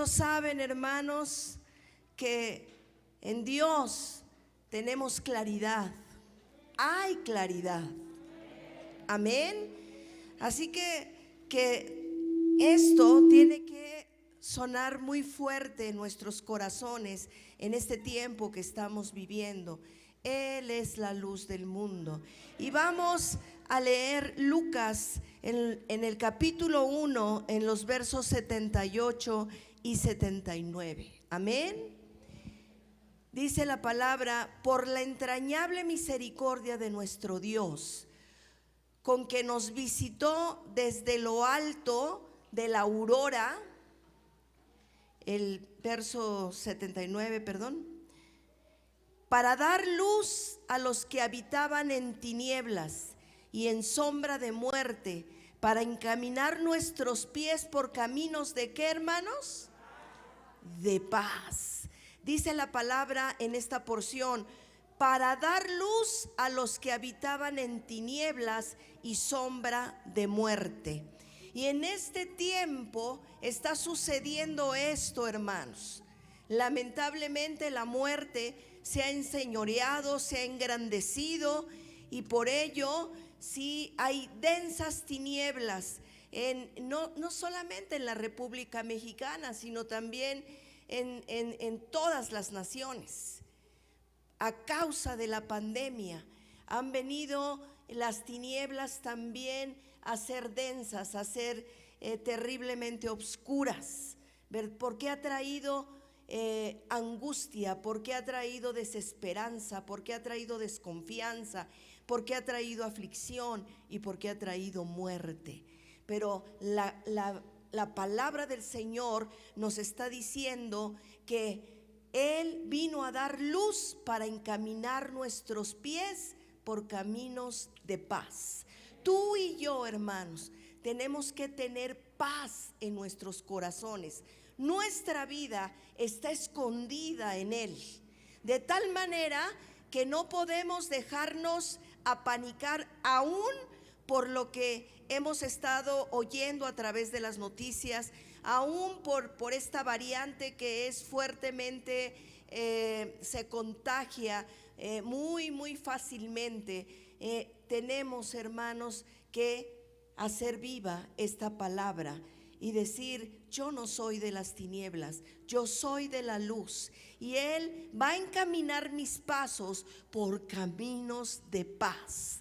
¿Cuántos saben, hermanos, que en Dios tenemos claridad? Hay claridad. Amén. Así que esto tiene que sonar muy fuerte en nuestros corazones en este tiempo que estamos viviendo. Él es la luz del mundo. Y vamos a leer Lucas en el capítulo 1, en los versos 78 y 79. Amén. Dice la palabra: por la entrañable misericordia de nuestro Dios, con que nos visitó desde lo alto de la aurora, el verso 79, perdón, para dar luz a los que habitaban en tinieblas y en sombra de muerte, para encaminar nuestros pies por caminos de ¿qué, hermanos? De paz. Dice la palabra en esta porción: para dar luz a los que habitaban en tinieblas y sombra de muerte. Y en este tiempo está sucediendo esto, hermanos. Lamentablemente la muerte se ha enseñoreado, se ha engrandecido, y por ello sí hay densas tinieblas no solamente en la República Mexicana, sino también en todas las naciones. A causa de la pandemia han venido las tinieblas también a ser densas, a ser terriblemente oscuras. Porque ha traído angustia, porque ha traído desesperanza, porque ha traído desconfianza, porque ha traído aflicción y porque ha traído muerte. Pero la palabra del Señor nos está diciendo que Él vino a dar luz para encaminar nuestros pies por caminos de paz. Tú y yo, hermanos, tenemos que tener paz en nuestros corazones. Nuestra vida está escondida en Él, de tal manera que no podemos dejarnos apanicar aún por lo que hemos estado oyendo a través de las noticias, aún por esta variante que es fuertemente, se contagia muy fácilmente. Tenemos, hermanos, que hacer viva esta palabra y decir: yo no soy de las tinieblas, yo soy de la luz, y Él va a encaminar mis pasos por caminos de paz.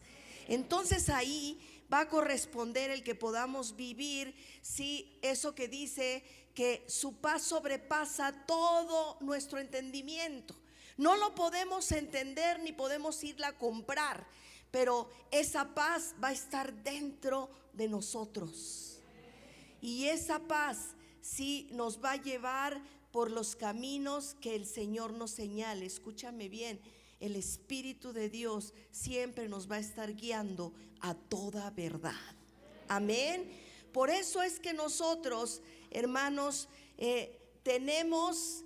Entonces ahí va a corresponder el que podamos vivir, sí, eso que dice que su paz sobrepasa todo nuestro entendimiento. No lo podemos entender ni podemos irla a comprar, pero esa paz va a estar dentro de nosotros. Y esa paz sí nos va a llevar por los caminos que el Señor nos señale. Escúchame bien: el Espíritu de Dios siempre nos va a estar guiando a toda verdad. Amén. Por eso es que nosotros, hermanos, tenemos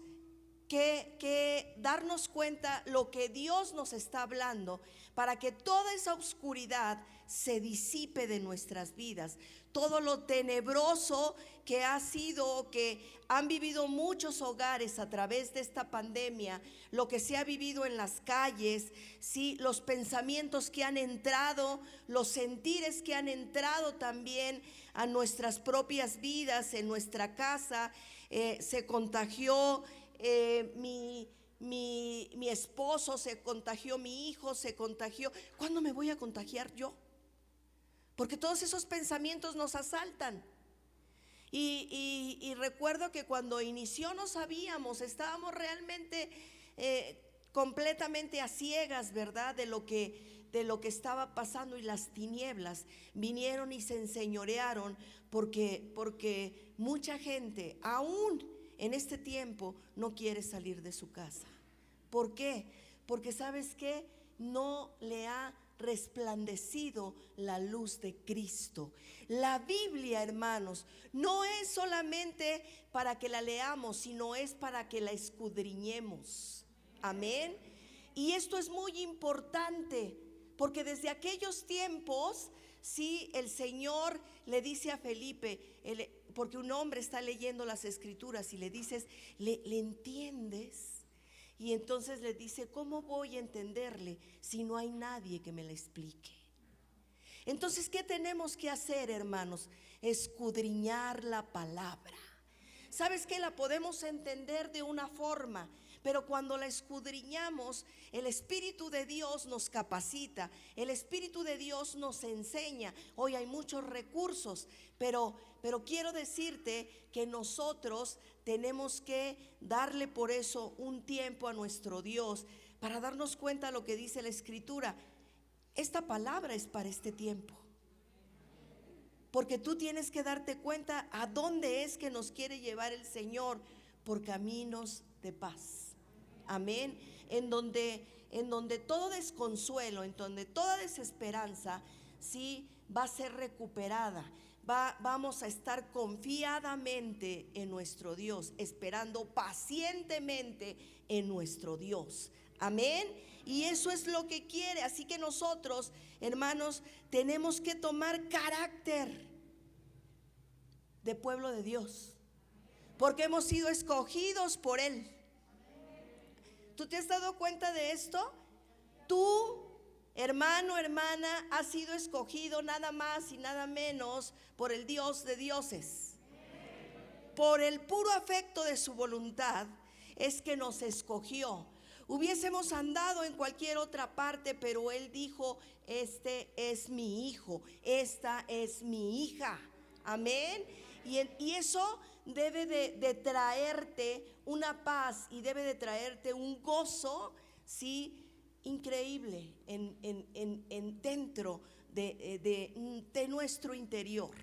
que darnos cuenta lo que Dios nos está hablando, para que toda esa oscuridad se disipe de nuestras vidas. Todo lo tenebroso que ha sido, que han vivido muchos hogares a través de esta pandemia, lo que se ha vivido en las calles, sí, los pensamientos que han entrado, los sentires que han entrado también a nuestras propias vidas, en nuestra casa. Se contagió mi esposo, se contagió mi hijo, se contagió. ¿Cuándo me voy a contagiar yo? Porque todos esos pensamientos nos asaltan. Y recuerdo que cuando inició no sabíamos, estábamos realmente completamente a ciegas, ¿verdad? De lo que estaba pasando, y las tinieblas vinieron y se enseñorearon, porque mucha gente aún en este tiempo no quiere salir de su casa. ¿Por qué? Porque ¿sabes qué? No le ha resplandecido la luz de Cristo. La Biblia, hermanos, no es solamente para que la leamos, sino es para que la escudriñemos. Amén. Y esto es muy importante, porque desde aquellos tiempos, sí, el Señor le dice a Felipe, porque un hombre está leyendo las escrituras y le dices, ¿le entiendes? Y entonces le dice, ¿cómo voy a entenderle si no hay nadie que me le explique? Entonces, ¿qué tenemos que hacer, hermanos? Escudriñar la palabra. ¿Sabes que la podemos entender de una forma? Pero cuando la escudriñamos, el Espíritu de Dios nos capacita, el Espíritu de Dios nos enseña. Hoy hay muchos recursos, pero quiero decirte que nosotros tenemos que darle por eso un tiempo a nuestro Dios para darnos cuenta de lo que dice la Escritura. Esta palabra es para este tiempo, porque tú tienes que darte cuenta a dónde es que nos quiere llevar el Señor, por caminos de paz. Amén. En donde todo desconsuelo, en donde toda desesperanza, sí, va a ser recuperada. Vamos a estar confiadamente en nuestro Dios, esperando pacientemente en nuestro Dios. Amén. Y eso es lo que quiere. Así que nosotros, hermanos, tenemos que tomar carácter de pueblo de Dios, porque hemos sido escogidos por Él. ¿Tú te has dado cuenta de esto? Tú, hermano, hermana, has sido escogido nada más y nada menos por el Dios de dioses. Por el puro afecto de su voluntad es que nos escogió. Hubiésemos andado en cualquier otra parte, pero Él dijo, este es mi hijo, esta es mi hija. Amén. Y eso debe de traerte una paz y debe de traerte un gozo, sí, increíble dentro de nuestro interior.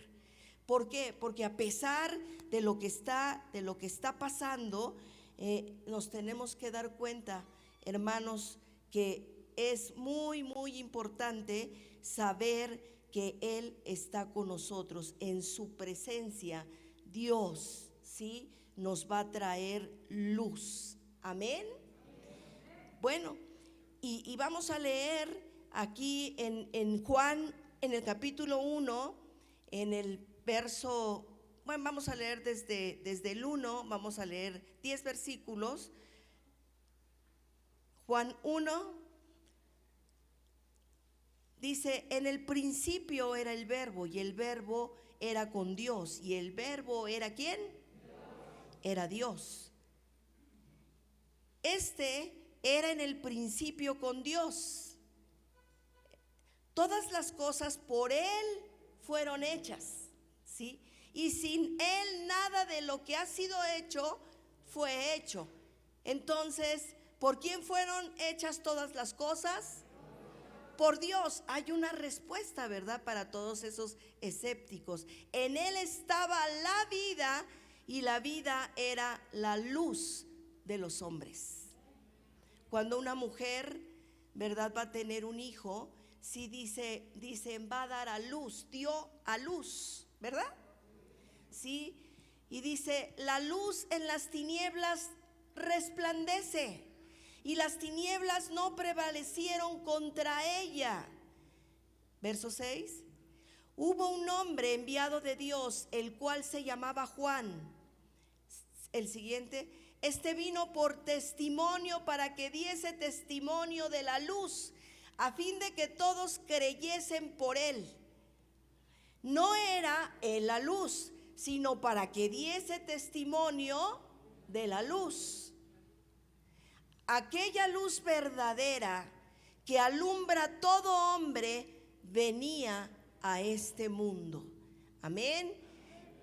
¿Por qué? Porque a pesar de lo que está pasando, nos tenemos que dar cuenta, hermanos, que es muy, muy importante saber que Él está con nosotros. En su presencia, Dios, ¿sí?, nos va a traer luz. Amén. Bueno, y vamos a leer aquí en Juan, en el capítulo 1, en el verso, bueno, vamos a leer desde el 1, vamos a leer 10 versículos. Juan 1 dice, en el principio era el verbo, y el verbo era con Dios, y el verbo era ¿quién? Dios. Era Dios. Era en el principio con Dios. Todas las cosas por Él fueron hechas, ¿sí? Y sin Él nada de lo que ha sido hecho fue hecho. Entonces, ¿por quién fueron hechas todas las cosas? Por Dios. Hay una respuesta, ¿verdad?, para todos esos escépticos. En Él estaba la vida, y la vida era la luz de los hombres. Cuando una mujer, ¿verdad?, va a tener un hijo, sí dice, va a dar a luz, dio a luz, ¿verdad? Sí, y dice, la luz en las tinieblas resplandece, y las tinieblas no prevalecieron contra ella. Verso 6. Hubo un hombre enviado de Dios, el cual se llamaba Juan. El siguiente. Este vino por testimonio, para que diese testimonio de la luz, a fin de que todos creyesen por él. No era él la luz, sino para que diese testimonio de la luz. Aquella luz verdadera que alumbra a todo hombre venía a este mundo. Amén.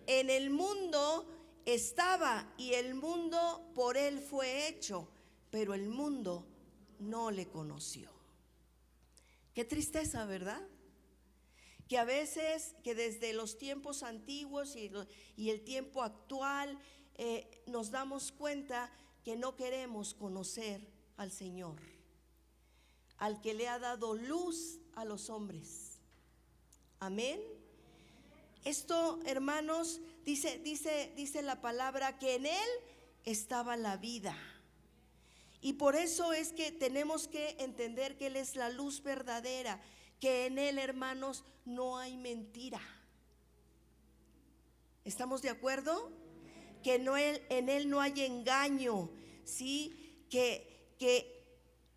En el mundo estaba, y el mundo por él fue hecho, pero el mundo no le conoció. Qué tristeza, ¿verdad? Que a veces, que desde los tiempos antiguos y el tiempo actual, nos damos cuenta que no queremos conocer al Señor, al que le ha dado luz a los hombres. Amén. Esto, hermanos, dice la palabra que en Él estaba la vida. Y por eso es que tenemos que entender que Él es la luz verdadera, que en Él, hermanos, no hay mentira. ¿Estamos de acuerdo? Que en Él no hay engaño, ¿sí? Que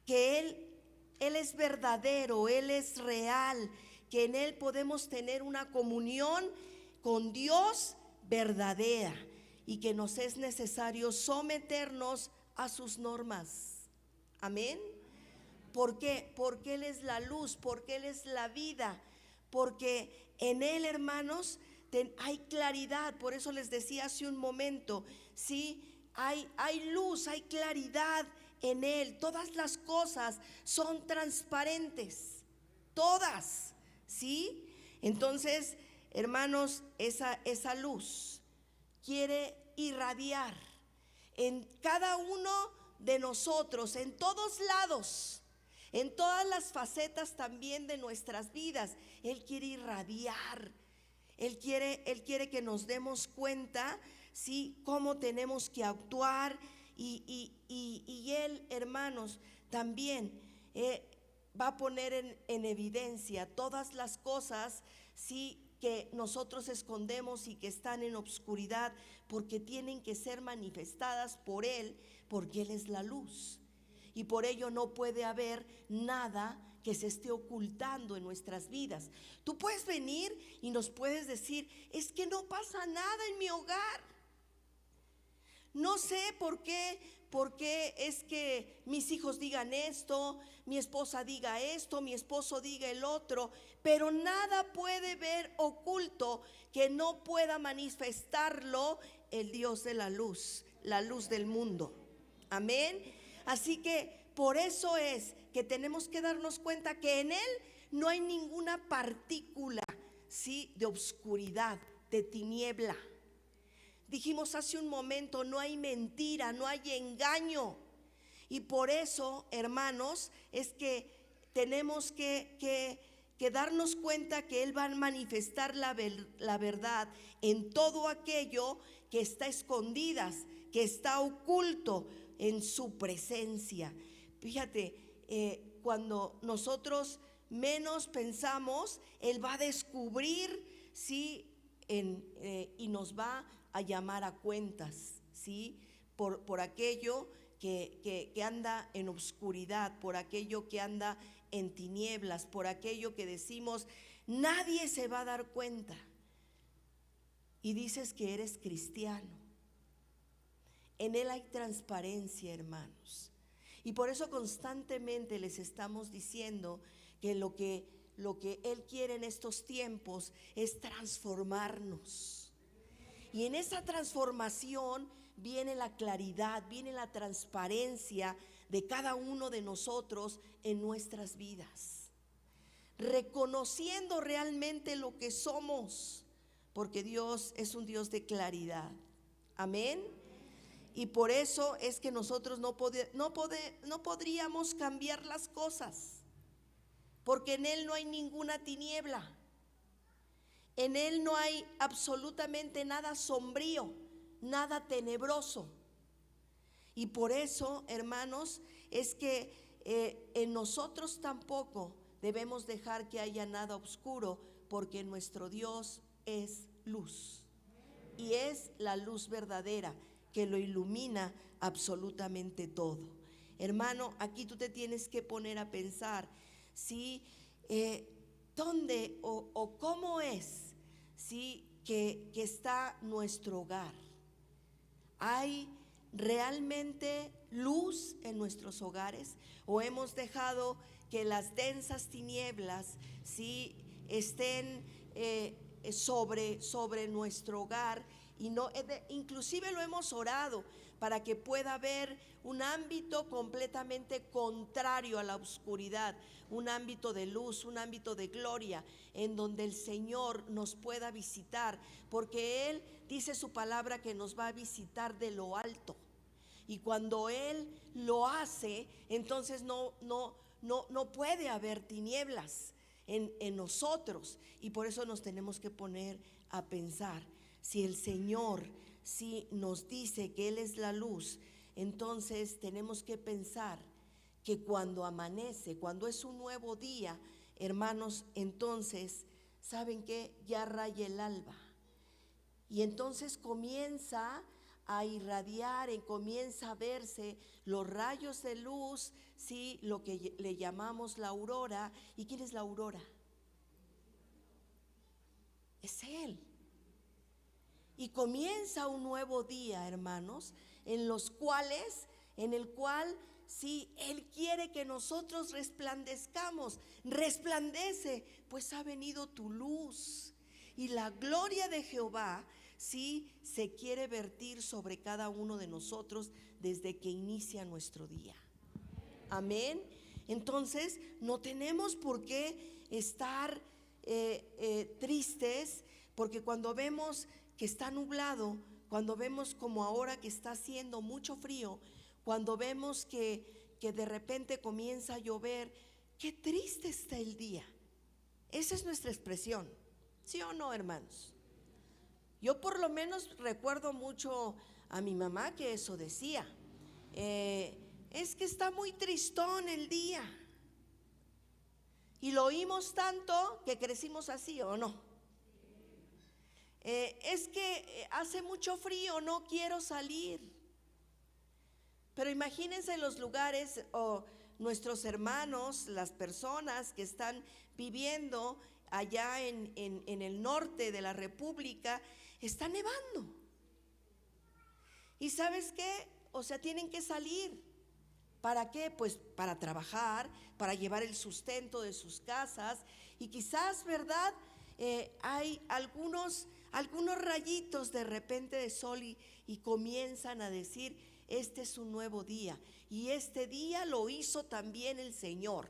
Él es verdadero, Él es real, que en Él podemos tener una comunión con Dios verdadera y que nos es necesario someternos a sus normas. Amén. ¿Por qué? Porque Él es la luz, porque Él es la vida, porque en Él, hermanos, hay claridad. Por eso les decía hace un momento, ¿sí? Hay luz, hay claridad en Él. Todas las cosas son transparentes, todas, ¿sí? Entonces, hermanos, esa luz quiere irradiar en cada uno de nosotros, en todos lados, en todas las facetas también de nuestras vidas. Él quiere irradiar, Él quiere que nos demos cuenta, ¿sí?, cómo tenemos que actuar. Y Él, hermanos, también va a poner en evidencia todas las cosas, ¿sí?, que nosotros escondemos y que están en obscuridad, porque tienen que ser manifestadas por Él, porque Él es la luz. Y por ello no puede haber nada que se esté ocultando en nuestras vidas. Tú puedes venir y nos puedes decir: es que no pasa nada en mi hogar. No sé por qué es que mis hijos digan esto, mi esposa diga esto, mi esposo diga el otro, pero nada puede ver oculto que no pueda manifestarlo el Dios de la luz del mundo. Amén. Así que por eso es que tenemos que darnos cuenta que en Él no hay ninguna partícula, ¿sí?, de oscuridad, de tiniebla. Dijimos hace un momento, no hay mentira, no hay engaño. Y por eso, hermanos, es que tenemos que darnos cuenta que Él va a manifestar la verdad en todo aquello que está escondidas, que está oculto en su presencia. Fíjate, cuando nosotros menos pensamos, Él va a descubrir, ¿sí?, y nos va a llamar a cuentas, ¿sí?, por aquello que anda en obscuridad, por aquello que anda en tinieblas, por aquello que decimos nadie se va a dar cuenta, y dices que eres cristiano. En Él hay transparencia, hermanos, y por eso constantemente les estamos diciendo que lo que Él quiere en estos tiempos es transformarnos. Y en esa transformación viene la claridad, viene la transparencia de cada uno de nosotros en nuestras vidas, reconociendo realmente lo que somos, porque Dios es un Dios de claridad. Amén. Y por eso es que nosotros no podríamos cambiar las cosas, porque en Él no hay ninguna tiniebla. En Él no hay absolutamente nada sombrío, nada tenebroso. Y por eso, hermanos, es que en nosotros tampoco debemos dejar que haya nada oscuro, porque nuestro Dios es luz. Y es la luz verdadera que lo ilumina absolutamente todo. Hermano, aquí tú te tienes que poner a pensar, ¿sí?, ¿dónde o cómo es, sí, que está nuestro hogar? ¿Hay realmente luz en nuestros hogares, o hemos dejado que las densas tinieblas, sí, estén sobre nuestro hogar? Y no, inclusive lo hemos orado para que pueda haber un ámbito completamente contrario a la oscuridad, un ámbito de luz, un ámbito de gloria, en donde el Señor nos pueda visitar, porque Él dice su palabra que nos va a visitar de lo alto. Y cuando Él lo hace, entonces no puede haber tinieblas en nosotros. Y por eso nos tenemos que poner a pensar, si el Señor nos dice que Él es la luz, entonces tenemos que pensar que cuando amanece, cuando es un nuevo día, hermanos, entonces, ¿saben qué? Ya raya el alba. Y entonces comienza a irradiar, comienza a verse los rayos de luz, ¿sí? Lo que le llamamos la aurora. ¿Y quién es la aurora? Es Él. Y comienza un nuevo día, hermanos, en el cual sí, Él quiere que nosotros resplandezcamos. Resplandece, pues ha venido tu luz. Y la gloria de Jehová, sí, se quiere vertir sobre cada uno de nosotros desde que inicia nuestro día. Amén. Entonces, no tenemos por qué estar tristes, porque cuando vemos que está nublado, cuando vemos como ahora que está haciendo mucho frío, cuando vemos que de repente comienza a llover, qué triste está el día. Esa es nuestra expresión, ¿sí o no, hermanos? Yo por lo menos recuerdo mucho a mi mamá que eso decía, es que está muy tristón el día. Y lo oímos tanto que crecimos así, ¿o no? Es que hace mucho frío, no quiero salir. Pero imagínense los lugares o nuestros hermanos, las personas que están viviendo allá en el norte de la República, está nevando. ¿Y sabes qué? O sea, tienen que salir. ¿Para qué? Pues para trabajar, para llevar el sustento de sus casas. Y quizás, ¿verdad? Hay algunos rayitos de repente de sol y comienzan a decir, este es un nuevo día. Y este día lo hizo también el Señor.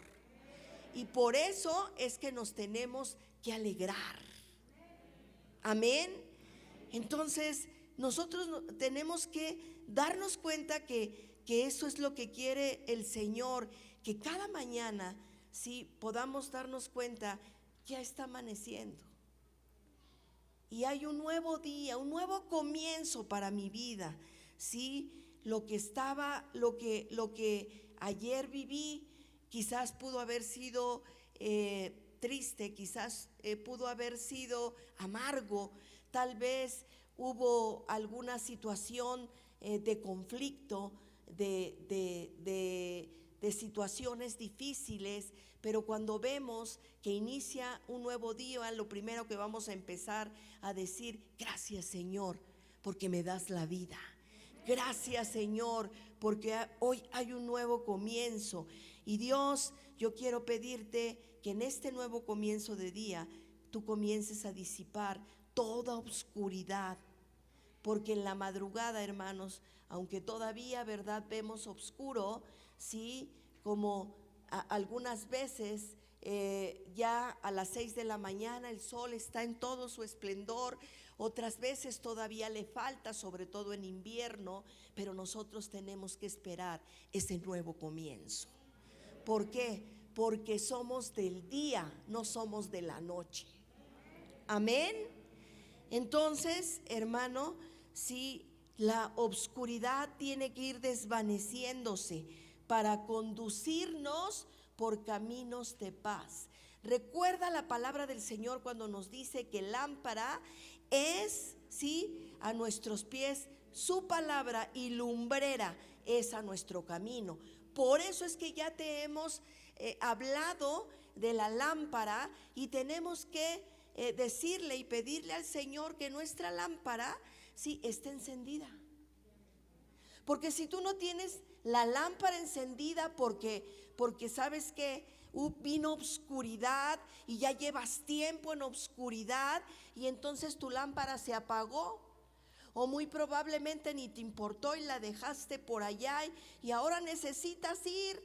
Y por eso es que nos tenemos que alegrar. Amén. Entonces, nosotros tenemos que darnos cuenta que eso es lo que quiere el Señor, que cada mañana sí podamos darnos cuenta, ya está amaneciendo y hay un nuevo día, un nuevo comienzo para mi vida. Sí, lo que ayer viví quizás pudo haber sido triste, quizás pudo haber sido amargo, tal vez hubo alguna situación de conflicto, de situaciones difíciles, pero cuando vemos que inicia un nuevo día, lo primero que vamos a empezar a decir, gracias Señor, porque me das la vida. Gracias Señor, porque hoy hay un nuevo comienzo. Y Dios, yo quiero pedirte que en este nuevo comienzo de día, tú comiences a disipar toda oscuridad. Porque en la madrugada, hermanos, aunque todavía, ¿verdad?, vemos oscuro, sí, como algunas veces ya a las 6 de la mañana el sol está en todo su esplendor, otras veces todavía le falta, sobre todo en invierno, pero nosotros tenemos que esperar ese nuevo comienzo. ¿Por qué? Porque somos del día, no somos de la noche. Amén. Entonces, hermano, si la oscuridad tiene que ir desvaneciéndose para conducirnos por caminos de paz. Recuerda la palabra del Señor cuando nos dice que lámpara es, sí, a nuestros pies su palabra y lumbrera es a nuestro camino. Por eso es que ya te hemos hablado de la lámpara y tenemos que decirle y pedirle al Señor que nuestra lámpara sí esté encendida. Porque si tú no tienes la lámpara encendida porque sabes que vino obscuridad y ya llevas tiempo en obscuridad y entonces tu lámpara se apagó, o muy probablemente ni te importó y la dejaste por allá y ahora necesitas ir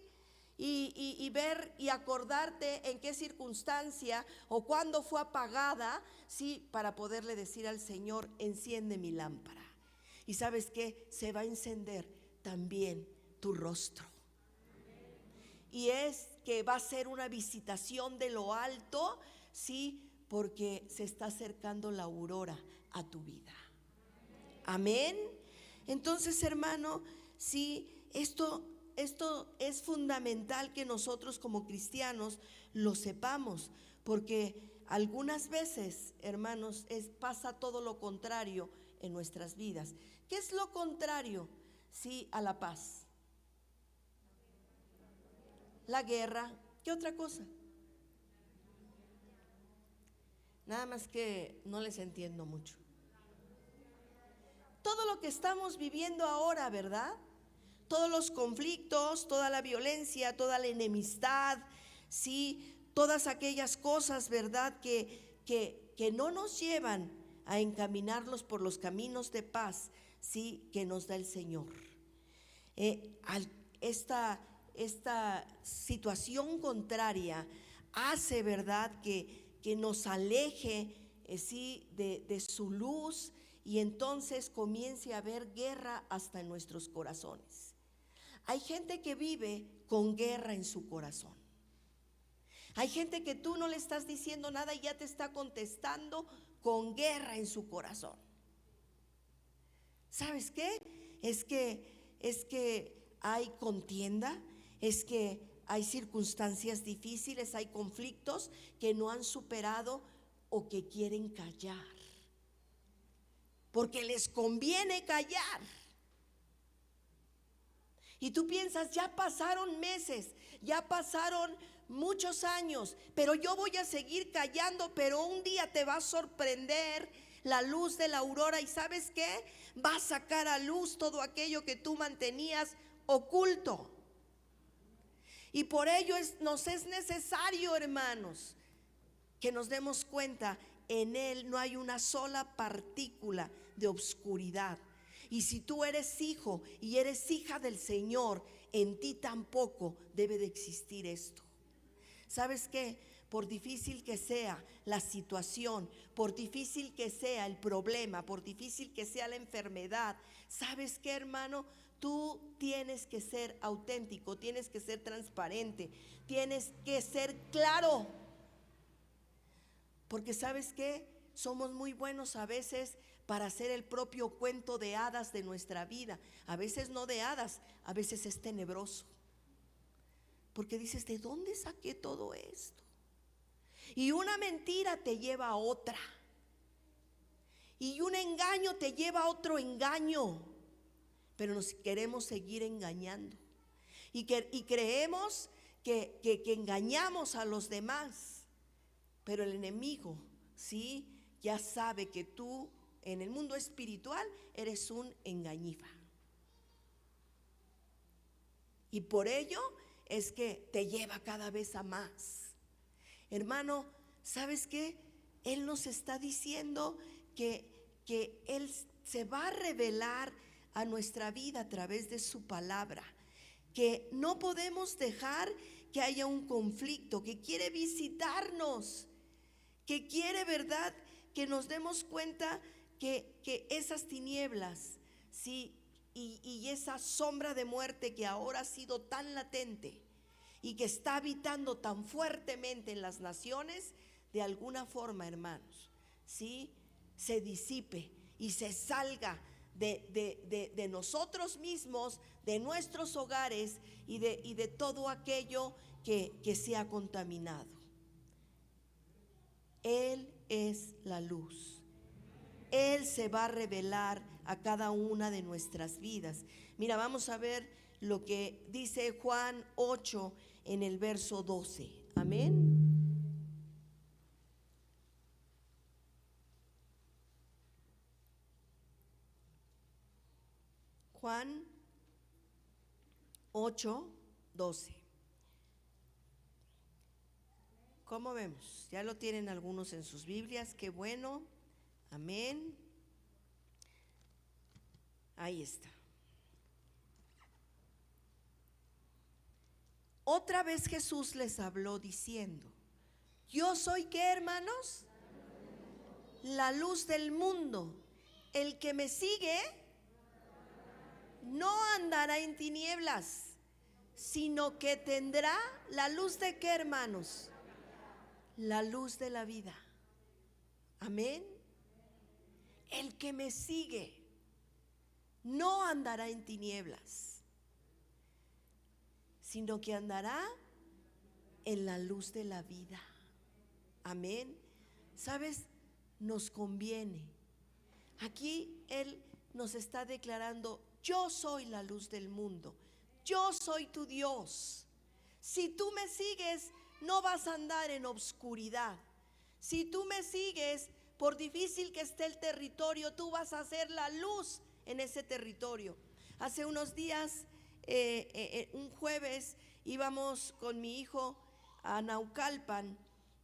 y ver y acordarte en qué circunstancia o cuándo fue apagada, sí, para poderle decir al Señor, enciende mi lámpara. Y sabes qué, se va a encender también tu rostro. Y es que va a ser una visitación de lo alto, sí, porque se está acercando la aurora a tu vida. Amén. Entonces, hermano, sí, esto es fundamental que nosotros como cristianos lo sepamos, porque algunas veces, hermanos, pasa todo lo contrario en nuestras vidas. ¿Qué es lo contrario? Sí, a la paz. La guerra. ¿Qué otra cosa? Nada más que no les entiendo mucho. Todo lo que estamos viviendo ahora, ¿verdad? Todos los conflictos, toda la violencia, toda la enemistad, sí, todas aquellas cosas, ¿verdad? Que no nos llevan a encaminarlos por los caminos de paz, sí, que nos da el Señor. Esta situación contraria hace, ¿verdad?, que nos aleje, sí, de su luz, y entonces comience a haber guerra hasta en nuestros corazones. Hay gente que vive con guerra en su corazón. Hay gente que tú no le estás diciendo nada y ya te está contestando con guerra en su corazón. ¿Sabes qué? Es que hay contienda, es que hay circunstancias difíciles, hay conflictos que no han superado o que quieren callar, porque les conviene callar. Y tú piensas, ya pasaron meses, ya pasaron muchos años, pero yo voy a seguir callando, pero un día te va a sorprender la luz de la aurora, y ¿sabes qué? Va a sacar a luz todo aquello que tú mantenías oculto. Y por ello nos es necesario, hermanos, que nos demos cuenta, en Él no hay una sola partícula de obscuridad. Y si tú eres hijo y eres hija del Señor, en ti tampoco debe de existir esto. ¿Sabes qué? Por difícil que sea la situación, por difícil que sea el problema, por difícil que sea la enfermedad, ¿sabes qué, hermano? Tú tienes que ser auténtico, tienes que ser transparente, tienes que ser claro. Porque ¿sabes qué? Somos muy buenos a veces para hacer el propio cuento de hadas de nuestra vida. A veces no de hadas, a veces es tenebroso. Porque dices, ¿de dónde saqué todo esto? Y una mentira te lleva a otra. Y un engaño te lleva a otro engaño. Pero nos queremos seguir engañando. Y creemos que engañamos a los demás. Pero el enemigo, sí, ya sabe que tú en el mundo espiritual eres un engañifa. Y por ello es que te lleva cada vez a más. Hermano, ¿sabes qué? Él nos está diciendo que Él se va a revelar a nuestra vida a través de su palabra. Que no podemos dejar que haya un conflicto, que quiere visitarnos, que quiere, ¿verdad?, que nos demos cuenta que esas tinieblas, sí, y esa sombra de muerte que ahora ha sido tan latente y que está habitando tan fuertemente en las naciones, de alguna forma, hermanos, sí, se disipe y se salga de nosotros mismos, de nuestros hogares y de todo aquello que se ha contaminado. Él es la luz. Él se va a revelar a cada una de nuestras vidas. Mira, vamos a ver lo que dice Juan 8 en el verso 12. Amén. Juan 8, 12. ¿Cómo vemos? Ya lo tienen algunos en sus Biblias, qué bueno. Amén. Ahí está. Otra vez Jesús les habló diciendo: yo soy, ¿qué, hermanos? La luz del mundo. El que me sigue no andará en tinieblas, sino que tendrá la luz de, ¿qué, hermanos? La luz de la vida. Amén. El que me sigue no andará en tinieblas, sino que andará en la luz de la vida. Amén. ¿sabes? Nos conviene. Aquí Él nos está declarando: yo soy la luz del mundo, yo soy tu Dios. Si tú me sigues, no vas a andar en obscuridad. Si tú me sigues, por difícil que esté el territorio, tú vas a ser la luz en ese territorio. Hace unos días, un jueves, íbamos con mi hijo a Naucalpan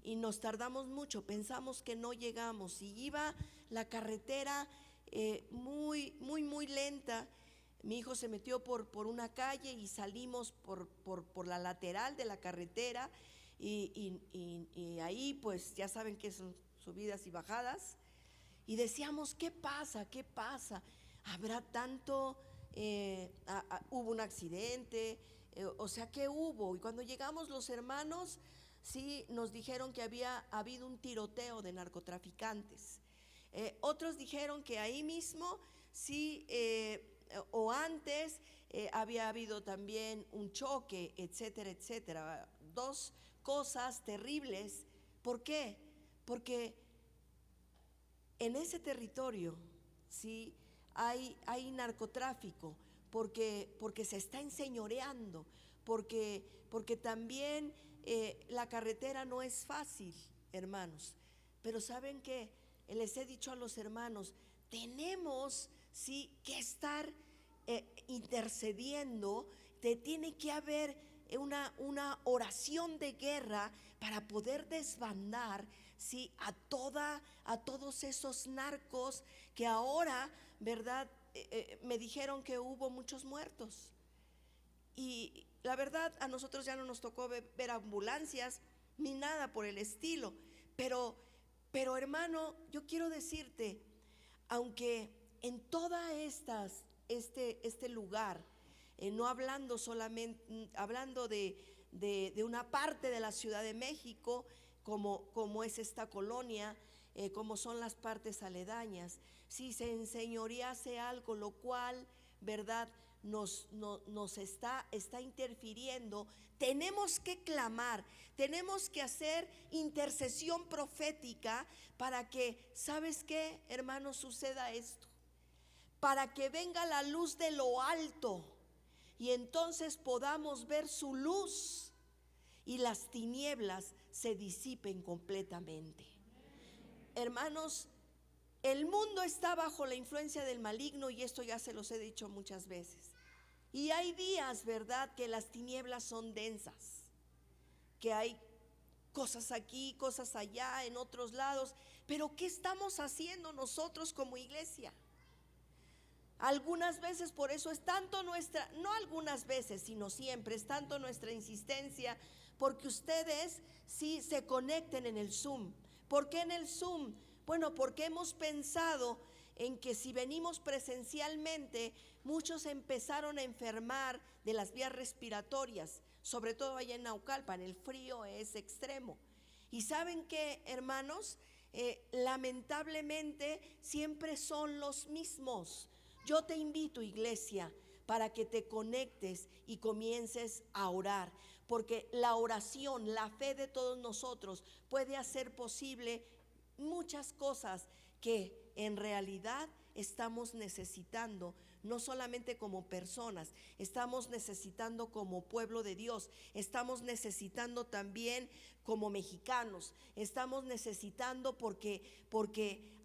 y nos tardamos mucho, pensamos que no llegamos, y iba la carretera muy lenta. Mi hijo se metió por una calle y salimos por la lateral de la carretera, y ahí pues ya saben que son subidas y bajadas, y decíamos: ¿qué pasa? ¿Qué pasa? ¿Habrá tanto? ¿Hubo un accidente? O sea, ¿qué hubo? Y cuando llegamos, los hermanos sí nos dijeron que había habido un tiroteo de narcotraficantes. Otros dijeron que ahí mismo sí, o antes había habido también un choque, etcétera, etcétera. Dos cosas terribles. ¿Por qué? Porque en ese territorio sí hay narcotráfico, porque se está enseñoreando, porque también la carretera no es fácil, hermanos. Pero ¿saben qué? Les he dicho a los hermanos: tenemos sí que estar intercediendo. Tiene que haber una oración de guerra para poder desbandar, sí, a todos esos narcos que ahora, ¿verdad? Me dijeron que hubo muchos muertos. Y la verdad, a nosotros ya no nos tocó ver ambulancias ni nada por el estilo. Pero hermano, yo quiero decirte, aunque en todas este lugar, no hablando solamente, hablando de una parte de la Ciudad de México, como es esta colonia, como son las partes aledañas, si se enseñorease algo, lo cual, ¿verdad?, nos está interfiriendo, tenemos que clamar, tenemos que hacer intercesión profética para que, ¿sabes qué, hermanos? Suceda esto, para que venga la luz de lo alto y entonces podamos ver su luz y las tinieblas se disipen completamente. Hermanos, el mundo está bajo la influencia del maligno, y esto ya se los he dicho muchas veces. Y hay días, ¿verdad?, que las tinieblas son densas, que hay cosas aquí, cosas allá, en otros lados. Pero ¿qué estamos haciendo nosotros como iglesia? Algunas veces, por eso es tanto nuestra, no algunas veces, sino siempre es tanto nuestra insistencia, porque ustedes sí se conecten en el Zoom. ¿Por qué en el Zoom? Bueno, porque hemos pensado en que si venimos presencialmente, muchos empezaron a enfermar de las vías respiratorias, sobre todo allá en Naucalpan. El frío es extremo. Y ¿saben qué, hermanos? Lamentablemente siempre son los mismos. Yo te invito, iglesia, para que te conectes y comiences a orar, porque la oración, la fe de todos nosotros puede hacer posible muchas cosas que en realidad estamos necesitando, no solamente como personas, estamos necesitando como pueblo de Dios, estamos necesitando también como mexicanos, estamos necesitando porque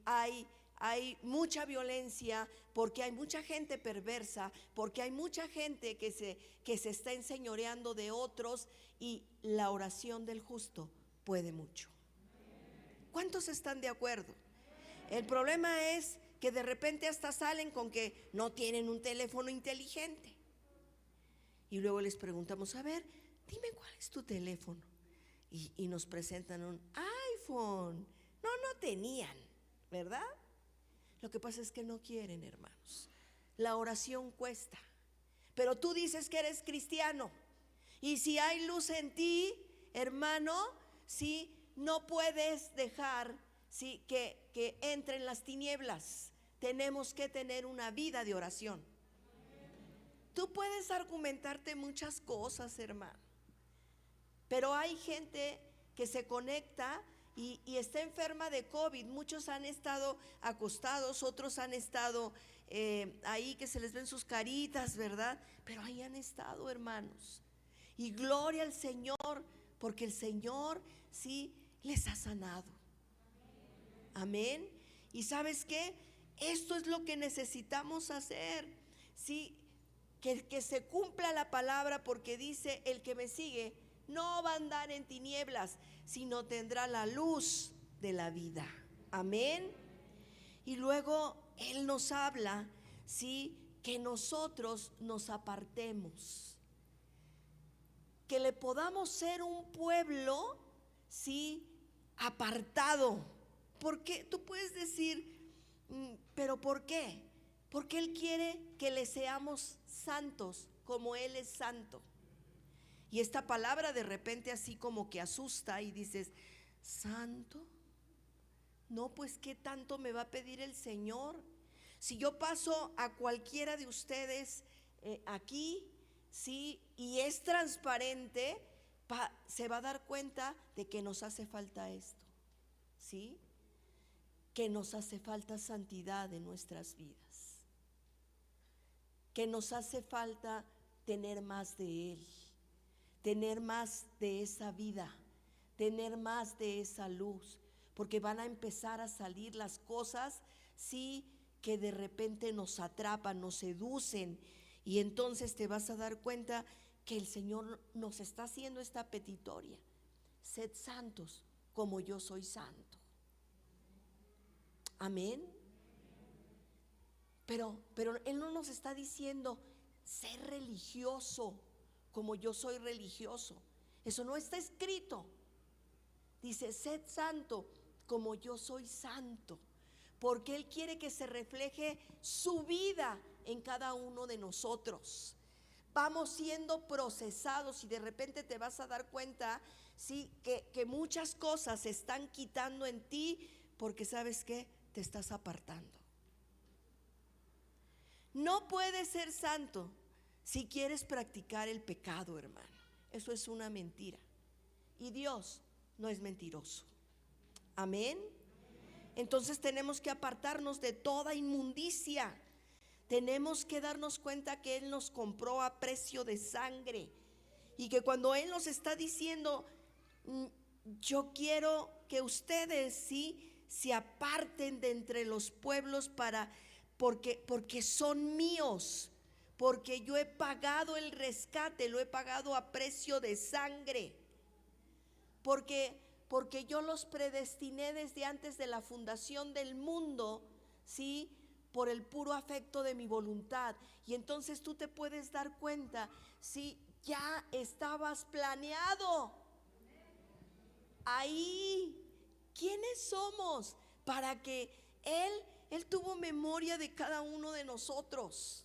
hay mucha violencia, porque hay mucha gente perversa, porque hay mucha gente que se está enseñoreando de otros, y la oración del justo puede mucho. ¿Cuántos están de acuerdo? El problema es que de repente hasta salen con que no tienen un teléfono inteligente. Y luego les preguntamos: a ver, dime cuál es tu teléfono. Y nos presentan un iPhone. No tenían, ¿verdad? Lo que pasa es que no quieren, hermanos. La oración cuesta. Pero tú dices que eres cristiano, y si hay luz en ti, hermano, sí, no puedes dejar sí que entren las tinieblas. Tenemos que tener una vida de oración. Tú puedes argumentarte muchas cosas, hermano, pero hay gente que se conecta y está enferma de COVID. Muchos han estado acostados, otros han estado ahí que se les ven sus caritas, ¿verdad? Pero ahí han estado, hermanos. Y gloria al Señor, porque el Señor sí les ha sanado. Amén. ¿Y sabes qué? Esto es lo que necesitamos hacer. Sí, que se cumpla la palabra, porque dice: el que me sigue no va a andar en tinieblas, sino tendrá la luz de la vida. Amén. Y luego Él nos habla, sí, que nosotros nos apartemos, que le podamos ser un pueblo, sí, apartado. Porque tú puedes decir, pero ¿por qué? Porque Él quiere que le seamos santos como Él es santo. Y esta palabra de repente así como que asusta y dices: ¿santo? No, pues ¿qué tanto me va a pedir el Señor? Si yo paso a cualquiera de ustedes aquí, sí, y es transparente, se va a dar cuenta de que nos hace falta esto, sí, que nos hace falta santidad en nuestras vidas, que nos hace falta tener más de Él, tener más de esa vida, tener más de esa luz, porque van a empezar a salir las cosas, sí, que de repente nos atrapan, nos seducen, y entonces te vas a dar cuenta que el Señor nos está haciendo esta petitoria: sed santos como yo soy santo. Amén. Pero Él no nos está diciendo: ser religioso como yo soy religioso. Eso no está escrito. Dice: sed santo como yo soy santo, porque Él quiere que se refleje su vida en cada uno de nosotros. Vamos siendo procesados y de repente te vas a dar cuenta, sí, que muchas cosas se están quitando en ti, porque ¿sabes qué? Te estás apartando. No puedes ser santo si quieres practicar el pecado, hermano. Eso es una mentira. Y Dios no es mentiroso. Amén. Entonces tenemos que apartarnos de toda inmundicia. Tenemos que darnos cuenta que Él nos compró a precio de sangre, y que cuando Él nos está diciendo: yo quiero que ustedes sí se aparten de entre los pueblos porque son míos, porque yo he pagado el rescate, lo he pagado a precio de sangre, porque yo los predestiné desde antes de la fundación del mundo, ¿sí? Por el puro afecto de mi voluntad. Y entonces tú te puedes dar cuenta, ¿sí? Ya estabas planeado ahí. ¿Quiénes somos para que Él tuvo memoria de cada uno de nosotros?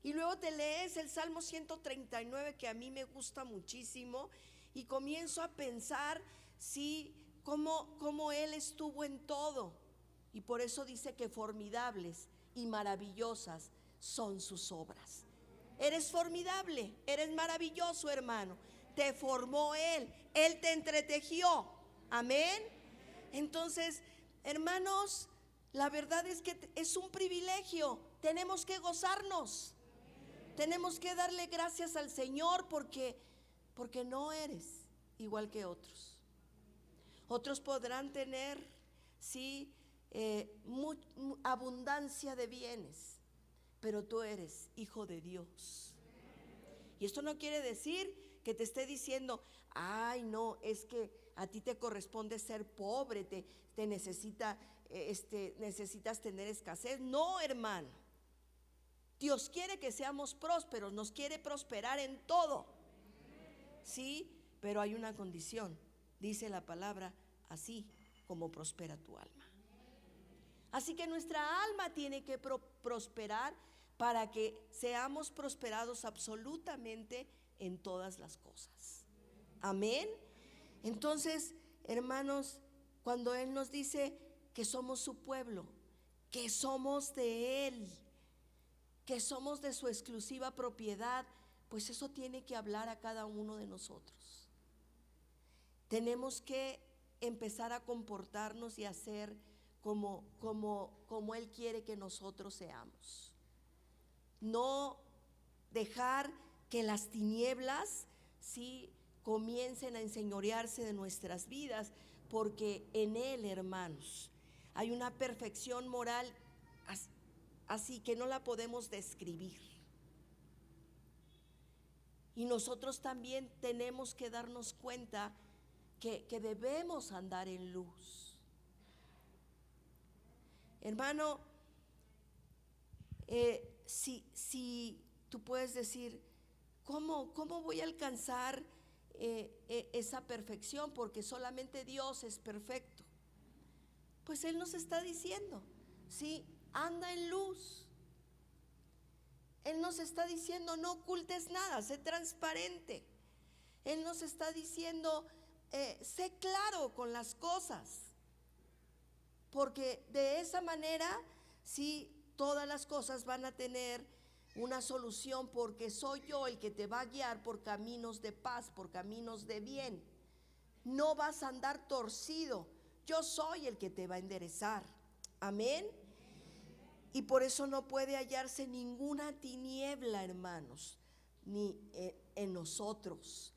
Y luego te lees el Salmo 139, que a mí me gusta muchísimo, y comienzo a pensar, sí, cómo Él estuvo en todo. Y por eso dice que formidables y maravillosas son sus obras. Eres formidable, eres maravilloso, hermano. Te formó Él te entretejió. Amén. Entonces, hermanos, la verdad es que es un privilegio. Tenemos que gozarnos. Tenemos que darle gracias al Señor, porque no eres igual que otros. Otros podrán tener, sí, abundancia de bienes, pero tú eres hijo de Dios. Y esto no quiere decir que te esté diciendo: ay, no, es que a ti te corresponde ser pobre, te necesitas tener escasez. No, hermano. Dios quiere que seamos prósperos, nos quiere prosperar en todo, sí, pero hay una condición. Dice la palabra: así como prospera tu alma. Así que nuestra alma tiene que prosperar, para que seamos prosperados absolutamente en todas las cosas. Amén. Entonces, hermanos, cuando Él nos dice que somos su pueblo, que somos de Él, que somos de su exclusiva propiedad, pues eso tiene que hablar a cada uno de nosotros. Tenemos que empezar a comportarnos y hacer como Él quiere que nosotros seamos. No dejar que las tinieblas sí comiencen a enseñorearse de nuestras vidas, porque en Él, hermanos, hay una perfección moral así que no la podemos describir. Y nosotros también tenemos que darnos cuenta que debemos andar en luz. Hermano, si tú puedes decir, ¿cómo voy a alcanzar esa perfección? Porque solamente Dios es perfecto. Pues Él nos está diciendo, sí, anda en luz. Él nos está diciendo, no ocultes nada, sé transparente. Él nos está diciendo, sé claro con las cosas, porque de esa manera sí, todas las cosas van a tener una solución, porque soy yo el que te va a guiar por caminos de paz, por caminos de bien. No vas a andar torcido, yo soy el que te va a enderezar. Amén. Y por eso no puede hallarse ninguna tiniebla, hermanos, ni en nosotros.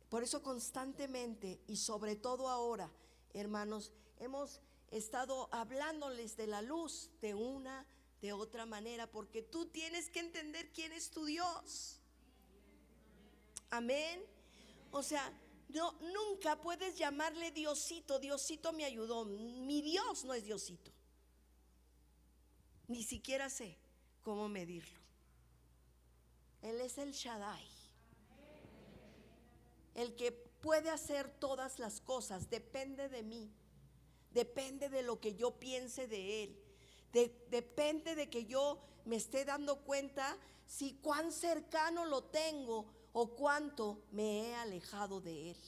Por eso constantemente y sobre todo ahora, hermanos, hemos estado hablándoles de la luz de una, de otra manera, porque tú tienes que entender quién es tu Dios. Amén. O sea, no, nunca puedes llamarle Diosito. Diosito me ayudó. Mi Dios no es Diosito. Ni siquiera sé cómo medirlo. Él es el Shaddai, el que puede hacer todas las cosas. Depende de mí, depende de lo que yo piense de Él, depende de que yo me esté dando cuenta si cuán cercano lo tengo o cuánto me he alejado de Él.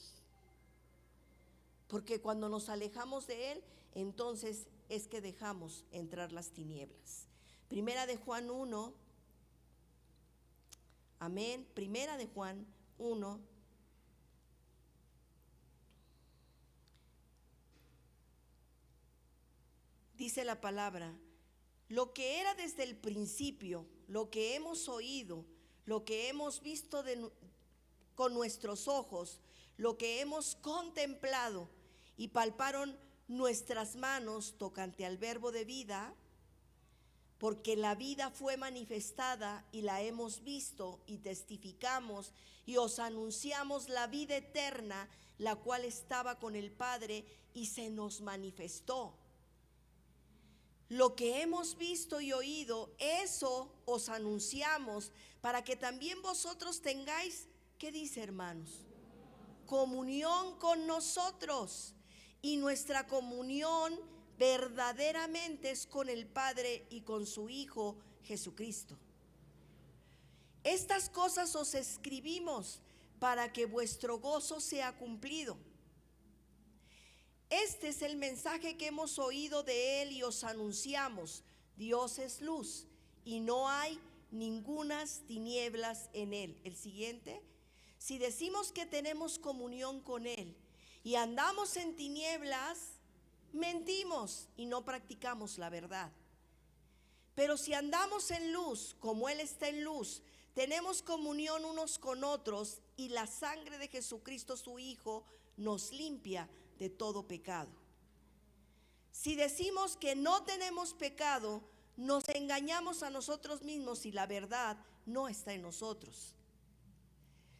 Porque cuando nos alejamos de Él, entonces es que dejamos entrar las tinieblas. Primera de Juan 1, amén. Primera de Juan 1, dice la palabra: lo que era desde el principio, lo que hemos oído, lo que hemos visto con nuestros ojos, lo que hemos contemplado y palparon nuestras manos tocante al verbo de vida, porque la vida fue manifestada y la hemos visto y testificamos y os anunciamos la vida eterna, la cual estaba con el Padre y se nos manifestó. Lo que hemos visto y oído, eso os anunciamos, para que también vosotros tengáis, ¿qué dice, hermanos? Comunión con nosotros. Y nuestra comunión verdaderamente es con el Padre y con su Hijo Jesucristo. Estas cosas os escribimos para que vuestro gozo sea cumplido. Este es el mensaje que hemos oído de Él y os anunciamos: Dios es luz y no hay ningunas tinieblas en Él. El siguiente: si decimos que tenemos comunión con Él y andamos en tinieblas, mentimos y no practicamos la verdad. Pero si andamos en luz, como Él está en luz, tenemos comunión unos con otros, y la sangre de Jesucristo su Hijo nos limpia de todo pecado. Si decimos que no tenemos pecado, nos engañamos a nosotros mismos y la verdad no está en nosotros.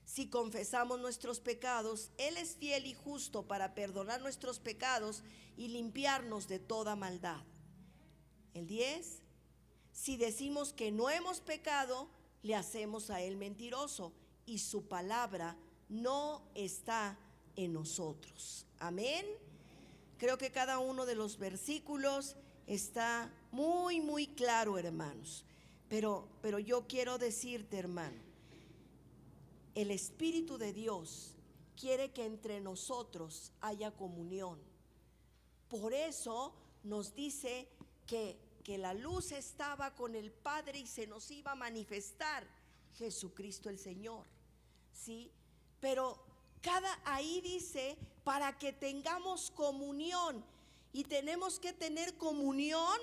Si confesamos nuestros pecados, Él es fiel y justo para perdonar nuestros pecados y limpiarnos de toda maldad. El 10: si decimos que no hemos pecado, le hacemos a Él mentiroso y su palabra no está en nosotros. Amén. Creo que cada uno de los versículos está muy, muy claro, hermanos. Pero yo quiero decirte, hermano, el Espíritu de Dios quiere que entre nosotros haya comunión. Por eso nos dice que la luz estaba con el Padre y se nos iba a manifestar Jesucristo el Señor. ¿Sí? Pero ahí dice, para que tengamos comunión. Y tenemos que tener comunión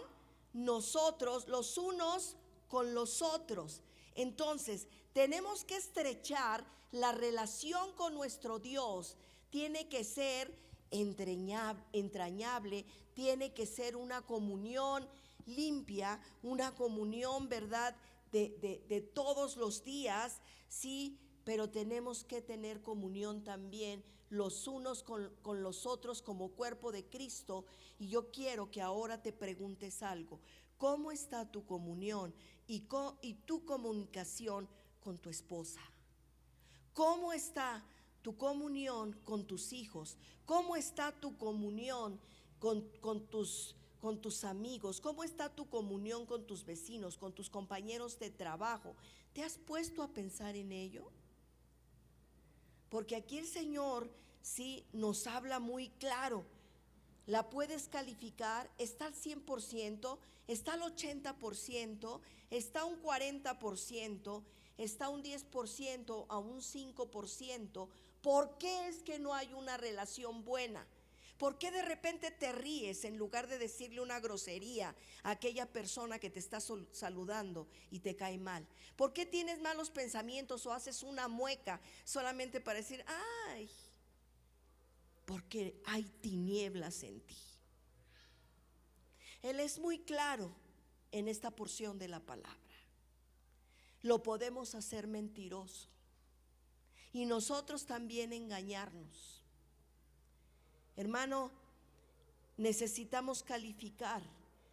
nosotros los unos con los otros. Entonces, tenemos que estrechar la relación con nuestro Dios. Tiene que ser entrañable, tiene que ser una comunión limpia, una comunión, ¿verdad?, de todos los días, sí, pero tenemos que tener comunión también los unos con los otros como cuerpo de Cristo. Y yo quiero que ahora te preguntes algo: ¿cómo está tu comunión y tu comunicación con tu esposa? ¿Cómo está tu comunión con tus hijos? ¿Cómo está tu comunión con tus amigos? ¿Cómo está tu comunión con tus vecinos, con tus compañeros de trabajo? ¿Te has puesto a pensar en ello? Porque aquí el Señor sí nos habla muy claro. La puedes calificar, está al 100%, está al 80%, está un 40%, está un 10%, a un 5%. ¿Por qué es que no hay una relación buena? ¿Por qué de repente te ríes en lugar de decirle una grosería a aquella persona que te está saludando y te cae mal? ¿Por qué tienes malos pensamientos o haces una mueca solamente para decir, ay? Porque hay tinieblas en ti. Él es muy claro en esta porción de la palabra. Lo podemos hacer mentiroso y nosotros también engañarnos. Hermano, necesitamos calificar,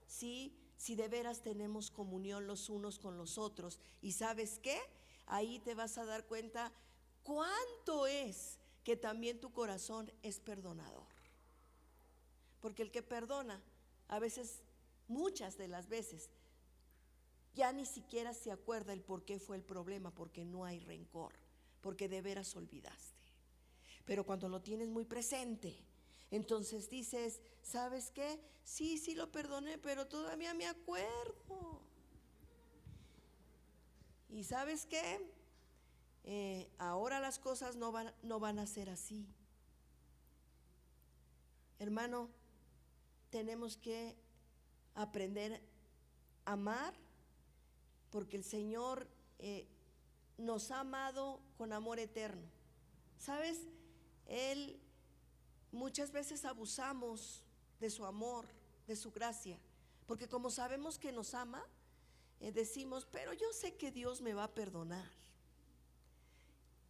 ¿sí?, si de veras tenemos comunión los unos con los otros. ¿Y sabes qué? Ahí te vas a dar cuenta cuánto es que también tu corazón es perdonador. Porque el que perdona, a veces, muchas de las veces, ya ni siquiera se acuerda el por qué fue el problema, porque no hay rencor, porque de veras olvidaste. Pero cuando lo tienes muy presente, entonces dices, ¿sabes qué? Sí lo perdoné, pero todavía me acuerdo. ¿Y sabes qué? Ahora las cosas no van a ser así. Hermano, tenemos que aprender a amar, porque el Señor nos ha amado con amor eterno. ¿Sabes? Él, muchas veces abusamos de su amor, de su gracia, porque como sabemos que nos ama, decimos, pero yo sé que Dios me va a perdonar.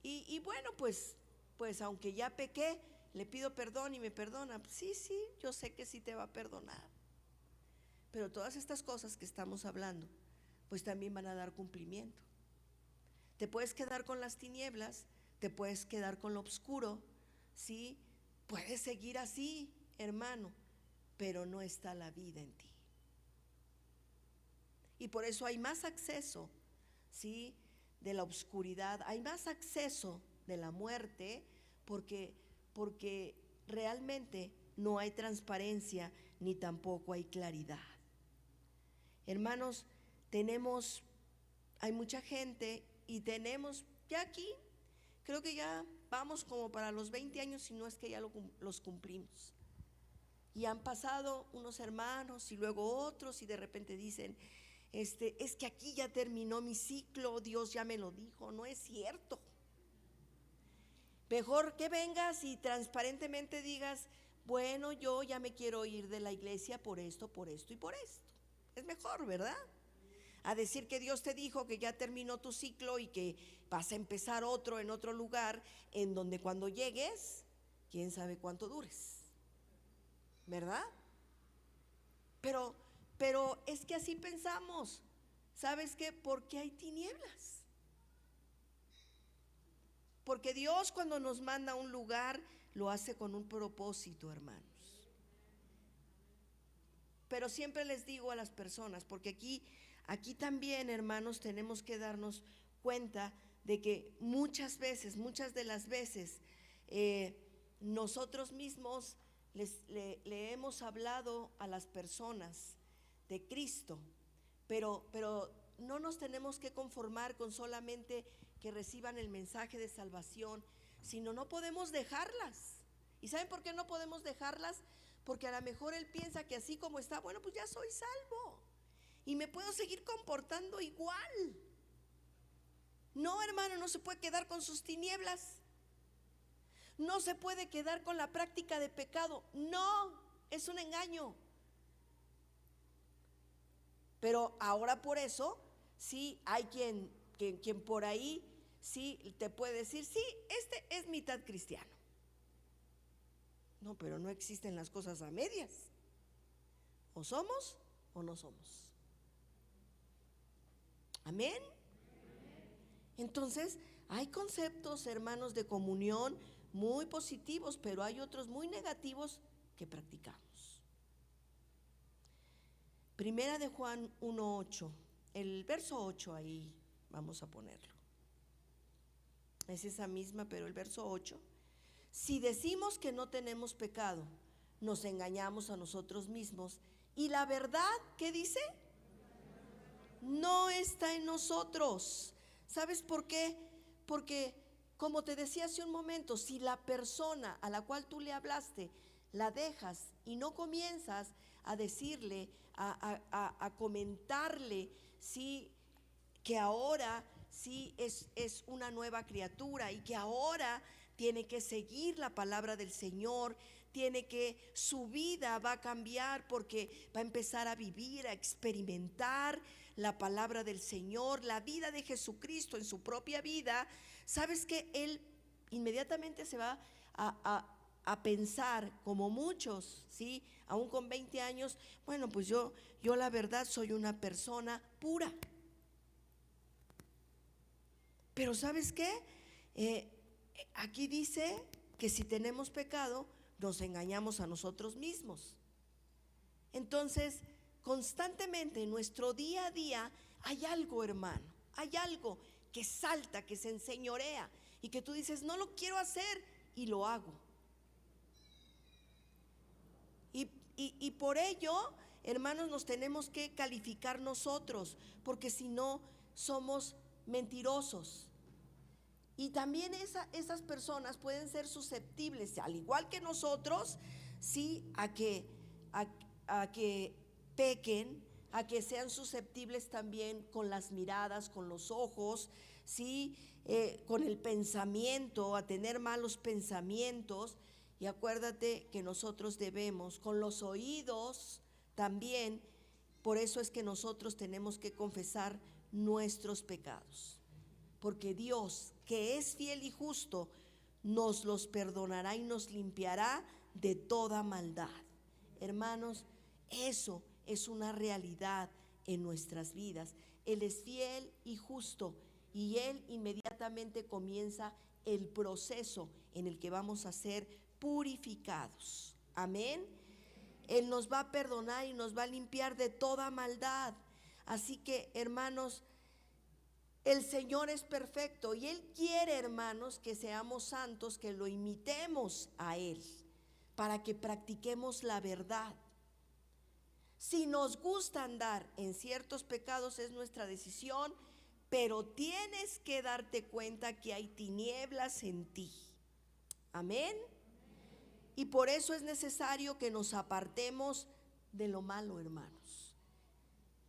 Y bueno, pues aunque ya pequé, le pido perdón y me perdona. Sí, yo sé que sí te va a perdonar. Pero todas estas cosas que estamos hablando, pues también van a dar cumplimiento. Te puedes quedar con las tinieblas, te puedes quedar con lo oscuro, ¿sí? Puedes seguir así, hermano, pero no está la vida en ti. Y por eso hay más acceso, ¿sí?, de la oscuridad, hay más acceso de la muerte, porque realmente no hay transparencia ni tampoco hay claridad. Hermanos, hay mucha gente y tenemos ya aquí, creo que ya vamos como para los 20 años, si no es que ya los cumplimos. Y han pasado unos hermanos y luego otros y de repente dicen, es que aquí ya terminó mi ciclo, Dios ya me lo dijo. No es cierto. Mejor que vengas y transparentemente digas, bueno, yo ya me quiero ir de la iglesia por esto y por esto. Es mejor, ¿verdad? A decir que Dios te dijo que ya terminó tu ciclo y que vas a empezar otro en otro lugar, en donde cuando llegues, quién sabe cuánto dures, ¿verdad? Pero es que así pensamos. ¿Sabes qué? Porque hay tinieblas. Porque Dios, cuando nos manda a un lugar, lo hace con un propósito, hermanos. Pero siempre les digo a las personas, porque aquí también, hermanos, tenemos que darnos cuenta de que muchas de las veces, nosotros mismos le hemos hablado a las personas de Cristo, pero no nos tenemos que conformar con solamente que reciban el mensaje de salvación, sino no podemos dejarlas ¿Y saben por qué no podemos dejarlas? Porque a lo mejor él piensa que así como está, bueno, pues ya soy salvo y me puedo seguir comportando igual. No, hermano, no se puede quedar con sus tinieblas. No se puede quedar con la práctica de pecado. No, es un engaño. Pero ahora por eso, sí hay quien por ahí sí te puede decir, sí, este es mitad cristiano. No, pero no existen las cosas a medias. O somos o no somos. Amén. Entonces, hay conceptos, hermanos, de comunión muy positivos, pero hay otros muy negativos que practicamos. Primera de Juan 1:8, el verso 8 ahí vamos a ponerlo. Es esa misma, pero el verso 8. Si decimos que no tenemos pecado, nos engañamos a nosotros mismos y la verdad, ¿qué dice? No está en nosotros. ¿Sabes por qué? Porque, como te decía hace un momento, si la persona a la cual tú le hablaste la dejas y no comienzas a decirle, a comentarle, sí, que ahora sí es una nueva criatura y que ahora tiene que seguir la palabra del Señor, tiene que, su vida va a cambiar porque va a empezar a vivir, a experimentar la palabra del Señor, la vida de Jesucristo en su propia vida. ¿Sabes que él inmediatamente se va a pensar, como muchos, ¿sí? Aún con 20 años, bueno, pues yo la verdad soy una persona pura. Pero ¿sabes qué? Aquí dice que si tenemos pecado, nos engañamos a nosotros mismos. Entonces, constantemente en nuestro día a día hay algo, hermano, hay algo que salta, que se enseñorea y que tú dices, no lo quiero hacer y lo hago. Y por ello, hermanos, nos tenemos que calificar nosotros, porque si no, somos mentirosos. Y también esas personas pueden ser susceptibles, al igual que nosotros, sí, a que pequen, a que sean susceptibles también con las miradas, con los ojos, sí, con el pensamiento, a tener malos pensamientos. Y acuérdate que nosotros debemos, con los oídos también, por eso es que nosotros tenemos que confesar nuestros pecados, porque Dios, que es fiel y justo, nos los perdonará y nos limpiará de toda maldad. Hermanos, eso es una realidad en nuestras vidas. Él es fiel y justo y Él inmediatamente comienza el proceso en el que vamos a ser purificados. Amén. Él nos va a perdonar y nos va a limpiar de toda maldad. Así que, hermanos, el Señor es perfecto y Él quiere, hermanos, que seamos santos, que lo imitemos a Él, para que practiquemos la verdad. Si nos gusta andar en ciertos pecados es nuestra decisión, pero tienes que darte cuenta que hay tinieblas en ti. Amén. Y por eso es necesario que nos apartemos de lo malo, hermanos.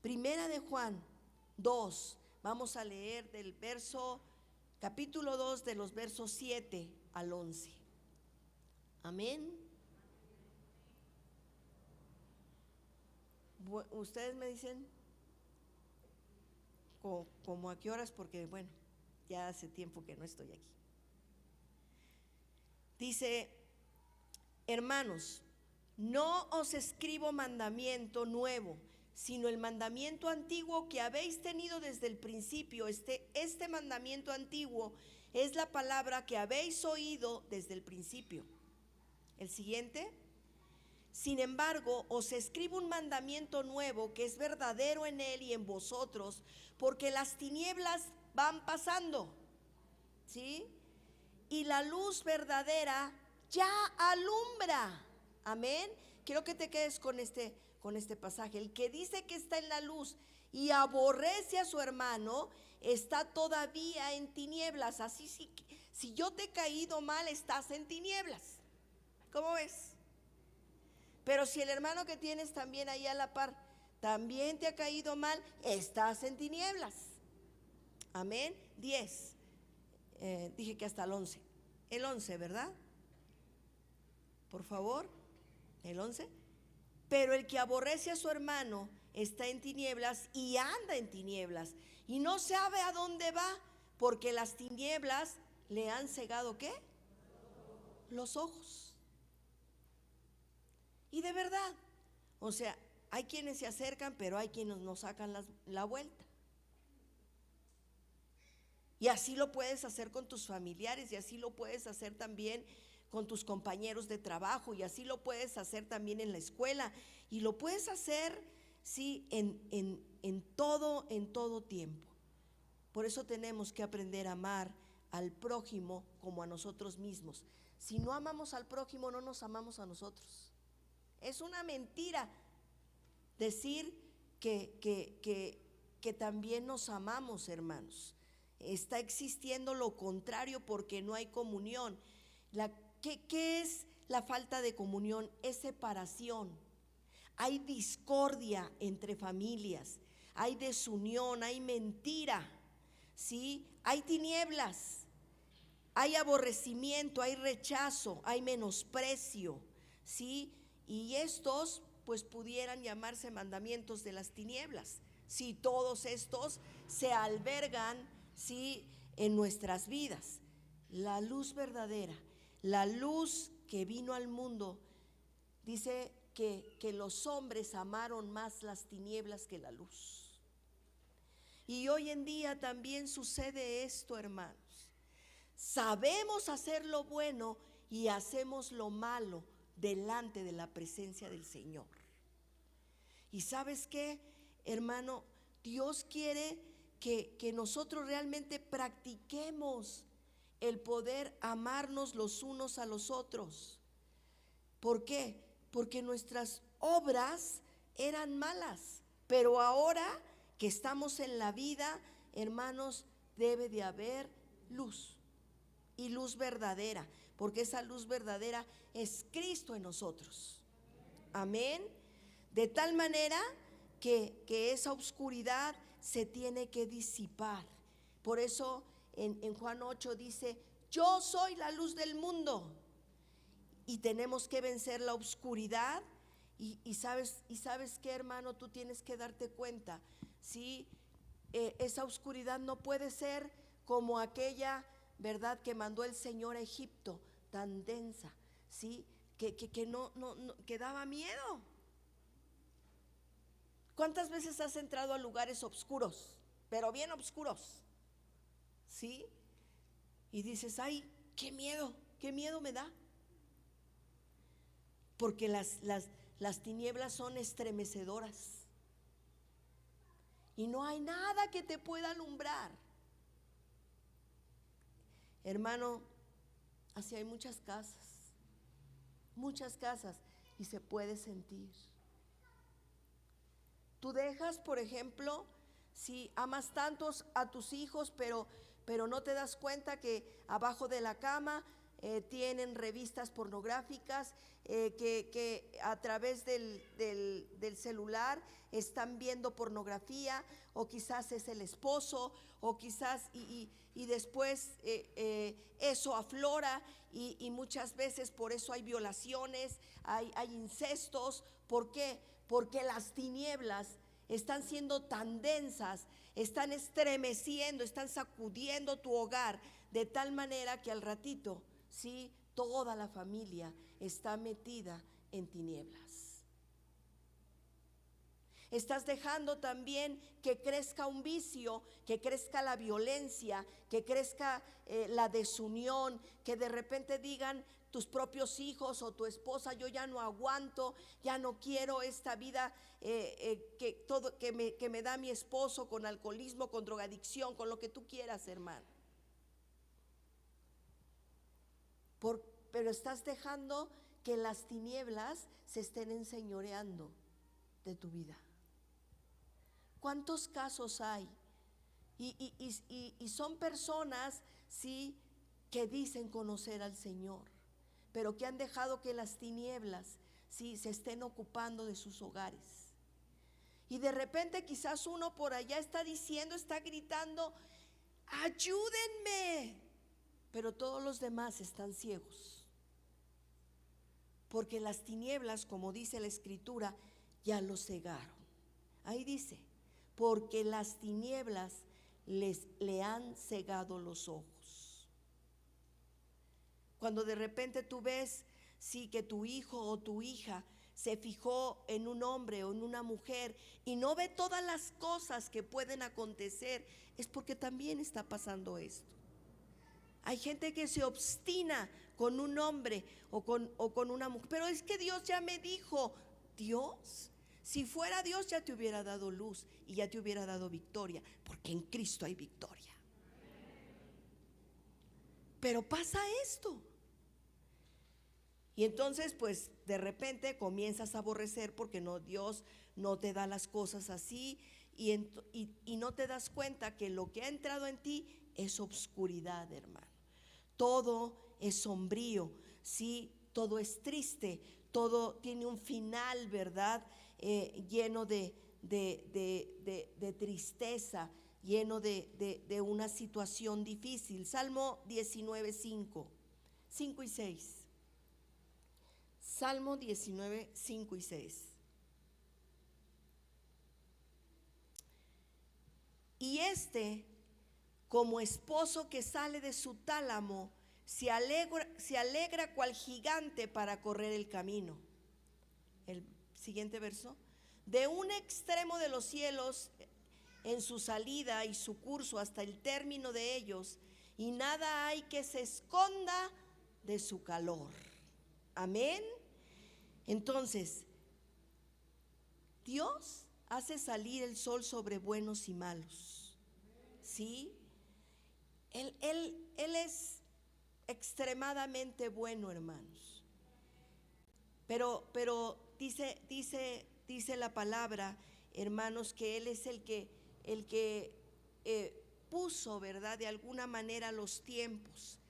Primera de Juan 2, vamos a leer del capítulo 2, de los versos 7 al 11. Amén. Ustedes me dicen como a qué horas, porque bueno, ya hace tiempo que no estoy aquí. Dice: hermanos, no os escribo mandamiento nuevo, sino el mandamiento antiguo que habéis tenido desde el principio. Este mandamiento antiguo es la palabra que habéis oído desde el principio. El siguiente: sin embargo, os escribo un mandamiento nuevo que es verdadero en él y en vosotros, porque las tinieblas van pasando, ¿sí? Y la luz verdadera ya alumbra. Amén. Quiero que te quedes con este pasaje. El que dice que está en la luz y aborrece a su hermano está todavía en tinieblas. Así, si yo te he caído mal, estás en tinieblas. ¿Cómo ves? Pero si el hermano que tienes también ahí a la par también te ha caído mal, estás en tinieblas. Amén. 10. Dije que hasta el 11. El 11, ¿verdad? Por favor, el 11. Pero el que aborrece a su hermano está en tinieblas y anda en tinieblas y no sabe a dónde va, porque las tinieblas le han cegado ¿qué? Los ojos. Y de verdad, o sea, hay quienes se acercan, pero hay quienes nos sacan la vuelta. Y así lo puedes hacer con tus familiares, y así lo puedes hacer también con tus compañeros de trabajo, y así lo puedes hacer también en la escuela, y lo puedes hacer, sí, en todo tiempo. Por eso tenemos que aprender a amar al prójimo como a nosotros mismos. Si no amamos al prójimo, no nos amamos a nosotros. Es una mentira decir que también nos amamos, hermanos. Está existiendo lo contrario porque no hay comunión. ¿Qué es la falta de comunión? Es separación. Hay discordia entre familias, hay desunión, hay mentira, ¿sí? Hay tinieblas, hay aborrecimiento, hay rechazo, hay menosprecio, ¿sí? Y estos pues pudieran llamarse mandamientos de las tinieblas, si todos estos se albergan, ¿sí?, en nuestras vidas. La luz verdadera, la luz que vino al mundo, dice que los hombres amaron más las tinieblas que la luz. Y hoy en día también sucede esto, hermanos. Sabemos hacer lo bueno y hacemos lo malo delante de la presencia del Señor. Y ¿sabes qué, hermano? Dios quiere que nosotros realmente practiquemos el poder amarnos los unos a los otros. ¿Por qué? Porque nuestras obras eran malas, pero ahora que estamos en la vida, hermanos, debe de haber luz, y luz verdadera, porque esa luz verdadera es Cristo en nosotros. Amén. De tal manera que esa oscuridad se tiene que disipar. Por eso en Juan 8 dice: yo soy la luz del mundo. Y tenemos que vencer la oscuridad. Y sabes qué, hermano, tú tienes que darte cuenta, ¿sí? Esa oscuridad no puede ser como aquella, ¿verdad?, que mandó el Señor a Egipto, tan densa, ¿sí?, que no que daba miedo. ¿Cuántas veces has entrado a lugares oscuros, pero bien oscuros, ¿sí? Y dices: ay, qué miedo me da. Porque las tinieblas son estremecedoras y no hay nada que te pueda alumbrar. Hermano, así hay muchas casas, y se puede sentir. Tú dejas, por ejemplo, si amas tantos a tus hijos, pero no te das cuenta que abajo de la cama tienen revistas pornográficas, que a través del celular están viendo pornografía, o quizás es el esposo, o quizás y después eso aflora, y muchas veces por eso hay violaciones, hay incestos. ¿Por qué? Porque las tinieblas están siendo tan densas, están estremeciendo, están sacudiendo tu hogar, de tal manera que al ratito, sí, toda la familia está metida en tinieblas. Estás dejando también que crezca un vicio, que crezca la violencia, que crezca la desunión, que de repente digan tus propios hijos o tu esposa: yo ya no aguanto, ya no quiero esta vida que me da mi esposo, con alcoholismo, con drogadicción, con lo que tú quieras, hermano. Pero estás dejando que las tinieblas se estén enseñoreando de tu vida. ¿Cuántos casos hay? Y son personas, sí, que dicen conocer al Señor, pero que han dejado que las tinieblas, sí, se estén ocupando de sus hogares. Y de repente quizás uno por allá está diciendo, está gritando, ayúdenme, pero todos los demás están ciegos, porque las tinieblas, como dice la Escritura, ya los cegaron. Ahí dice, porque las tinieblas le han cegado los ojos. Cuando de repente tú ves, sí, que tu hijo o tu hija se fijó en un hombre o en una mujer y no ve todas las cosas que pueden acontecer, es porque también está pasando esto. Hay gente que se obstina con un hombre o con una mujer, pero es que Dios ya me dijo. Dios, si fuera Dios ya te hubiera dado luz y ya te hubiera dado victoria, porque en Cristo hay victoria. Pero pasa esto, y entonces pues de repente comienzas a aborrecer porque no, Dios no te da las cosas así, y no te das cuenta que lo que ha entrado en ti es obscuridad, hermano. Todo es sombrío, sí, todo es triste, todo tiene un final, ¿verdad? Lleno de tristeza, lleno de una situación difícil. Salmo 19, 5 y 6. Salmo 19, 5 y 6. Y como esposo que sale de su tálamo, se alegra cual gigante para correr el camino. El siguiente verso. De un extremo de los cielos en su salida y su curso hasta el término de ellos, y nada hay que se esconda de su calor. Amén. Entonces, Dios hace salir el sol sobre buenos y malos, ¿sí? Él es extremadamente bueno, hermanos. Pero dice la palabra, hermanos, que Él es el que puso, ¿verdad?, de alguna manera los tiempos.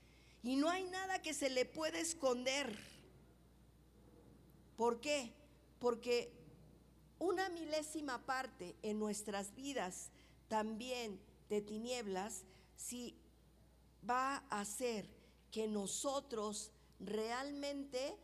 Y no hay nada que se le pueda esconder. ¿Por qué? Porque una milésima parte en nuestras vidas también de tinieblas, si va a hacer que nosotros realmente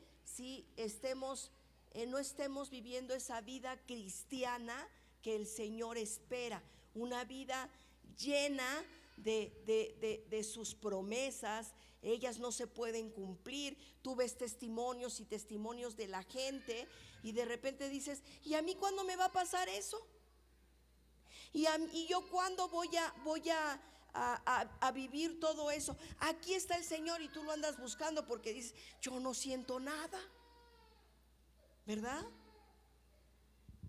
no estemos viviendo esa vida cristiana que el Señor espera, una vida llena de sus promesas. Ellas no se pueden cumplir. Tú ves testimonios y testimonios de la gente y de repente dices, ¿y a mí cuándo me va a pasar eso? ¿Y yo cuándo voy a vivir todo eso? Aquí está el Señor y tú lo andas buscando porque dices, yo no siento nada, ¿verdad?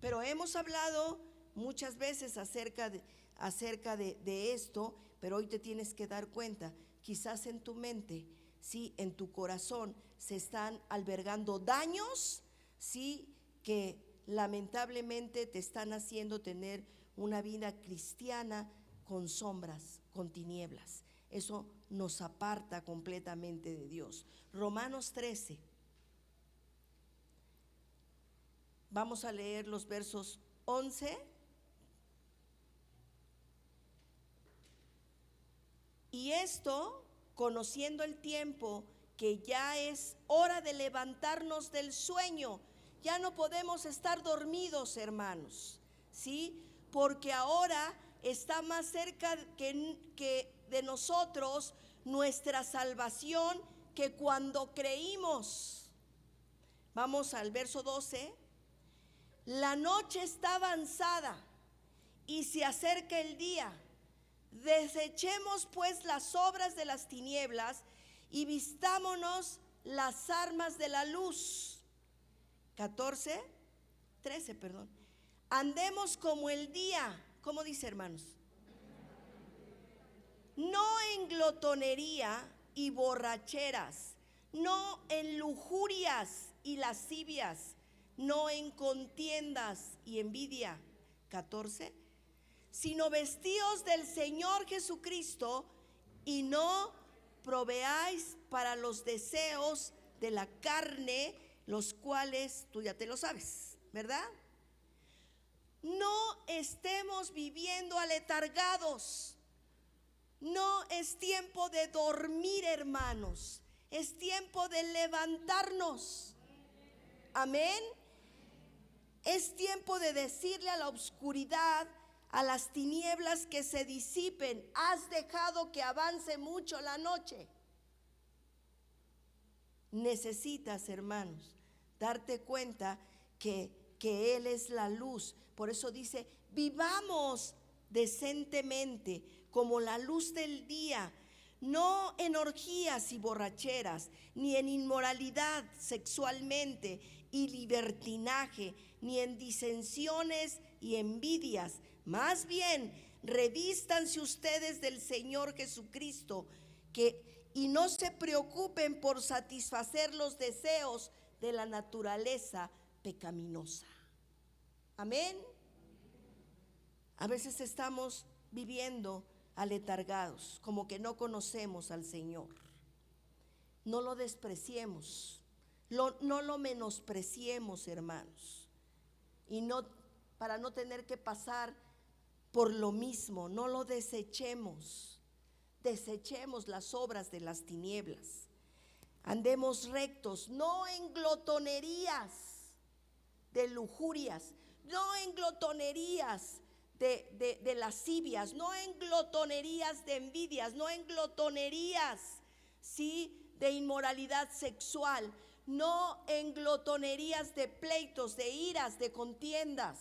Pero hemos hablado muchas veces acerca de esto, pero hoy te tienes que dar cuenta, quizás en tu mente, sí, en tu corazón se están albergando daños, sí, que lamentablemente te están haciendo tener una vida cristiana con sombras, con tinieblas. Eso nos aparta completamente de Dios. Romanos 13. Vamos a leer los versos 11 y esto, conociendo el tiempo, que ya es hora de levantarnos del sueño. Ya no podemos estar dormidos, hermanos, ¿sí? Porque ahora está más cerca que de nosotros nuestra salvación que cuando creímos. Vamos al verso 12. La noche está avanzada y se acerca el día. Desechemos pues las obras de las tinieblas y vistámonos las armas de la luz. 13, perdón. Andemos como el día. ¿Cómo dice, hermanos? No en glotonería y borracheras, no en lujurias y lascivias, no en contiendas y envidia. 14. Sino vestíos del Señor Jesucristo y no proveáis para los deseos de la carne, los cuales tú ya te lo sabes, ¿verdad? No estemos viviendo aletargados. No es tiempo de dormir, hermanos. Es tiempo de levantarnos. Amén. Es tiempo de decirle a la oscuridad, a las tinieblas, que se disipen. Has dejado que avance mucho la noche. Necesitas, hermanos, darte cuenta que Él es la luz. Por eso dice, vivamos decentemente como la luz del día, no en orgías y borracheras, ni en inmoralidad sexualmente y libertinaje, ni en disensiones y envidias. Más bien, revístanse ustedes del Señor Jesucristo, y no se preocupen por satisfacer los deseos de la naturaleza pecaminosa. Amén. A veces estamos viviendo aletargados, como que no conocemos al Señor. No lo despreciemos, no lo menospreciemos, hermanos, y no, para no tener que pasar por lo mismo, no lo desechemos. Desechemos las obras de las tinieblas. Andemos rectos, no en glotonerías de lujurias, no en glotonerías de lascivias, no en glotonerías de envidias, no en glotonerías, ¿sí?, de inmoralidad sexual, no en glotonerías de pleitos, de iras, de contiendas.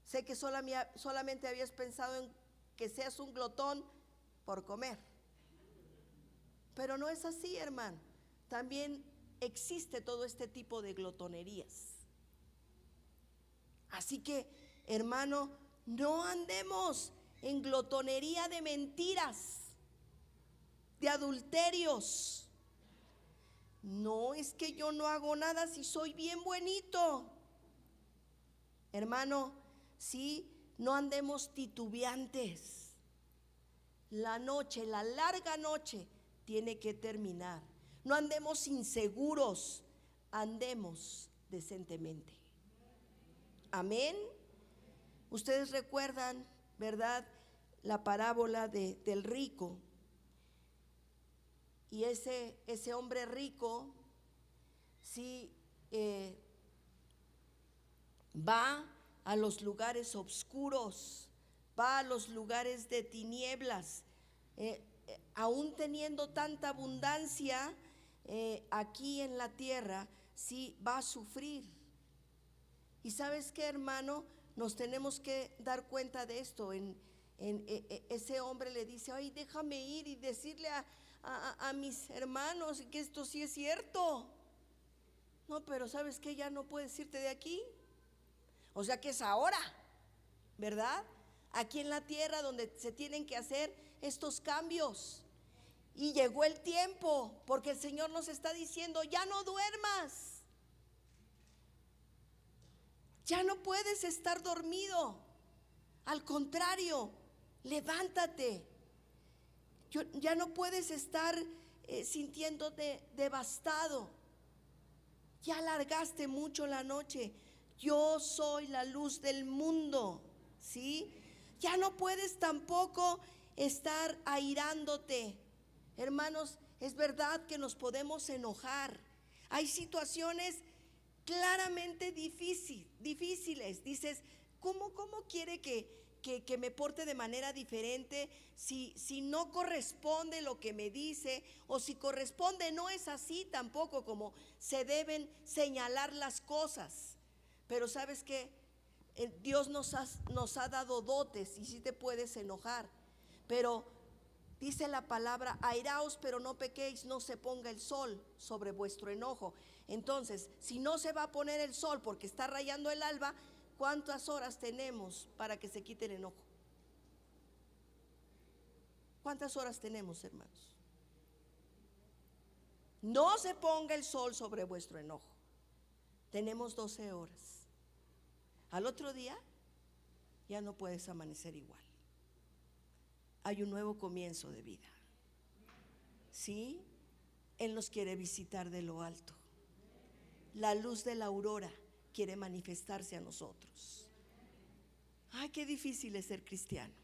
Sé que solamente habías pensado en que seas un glotón por comer, pero no es así, hermano. También existe todo este tipo de glotonerías. Así que, hermano, no andemos en glotonería de mentiras, de adulterios. No, es que yo no hago nada si soy bien buenito. Hermano, sí, no andemos titubeantes. La noche, la larga noche, tiene que terminar. No andemos inseguros, andemos decentemente. Amén. Ustedes recuerdan, ¿verdad?, la parábola del rico. Y ese hombre rico, sí, va a los lugares oscuros, va a los lugares de tinieblas, aún teniendo tanta abundancia aquí en la tierra, sí va a sufrir. Y sabes qué, hermano, nos tenemos que dar cuenta de esto. Ese hombre le dice, ay, déjame ir y decirle a mis hermanos que esto sí es cierto. No, pero sabes qué, ya no puedes irte de aquí. O sea que es ahora, ¿verdad? Aquí en la tierra donde se tienen que hacer estos cambios. Y llegó el tiempo, porque el Señor nos está diciendo, ya no duermas. Ya no puedes estar dormido. Al contrario, levántate. Ya no puedes estar sintiéndote devastado. Ya alargaste mucho la noche. Yo soy la luz del mundo, ¿sí? Ya no puedes tampoco estar airándote. Hermanos, es verdad que nos podemos enojar. Hay situaciones claramente difíciles. Dices, ¿cómo quiere que me porte de manera diferente si no corresponde lo que me dice? O si corresponde, no es así tampoco como se deben señalar las cosas. Pero ¿sabes qué? Dios nos ha dado dotes y sí te puedes enojar. Pero dice la palabra, airaos pero no pequéis, no se ponga el sol sobre vuestro enojo. Entonces, si no se va a poner el sol porque está rayando el alba, ¿cuántas horas tenemos para que se quite el enojo? ¿Cuántas horas tenemos, hermanos? No se ponga el sol sobre vuestro enojo. Tenemos 12 horas. Al otro día ya no puedes amanecer igual. Hay un nuevo comienzo de vida. ¿Sí? Él nos quiere visitar de lo alto. La luz de la aurora quiere manifestarse a nosotros. Ay, qué difícil es ser cristiano,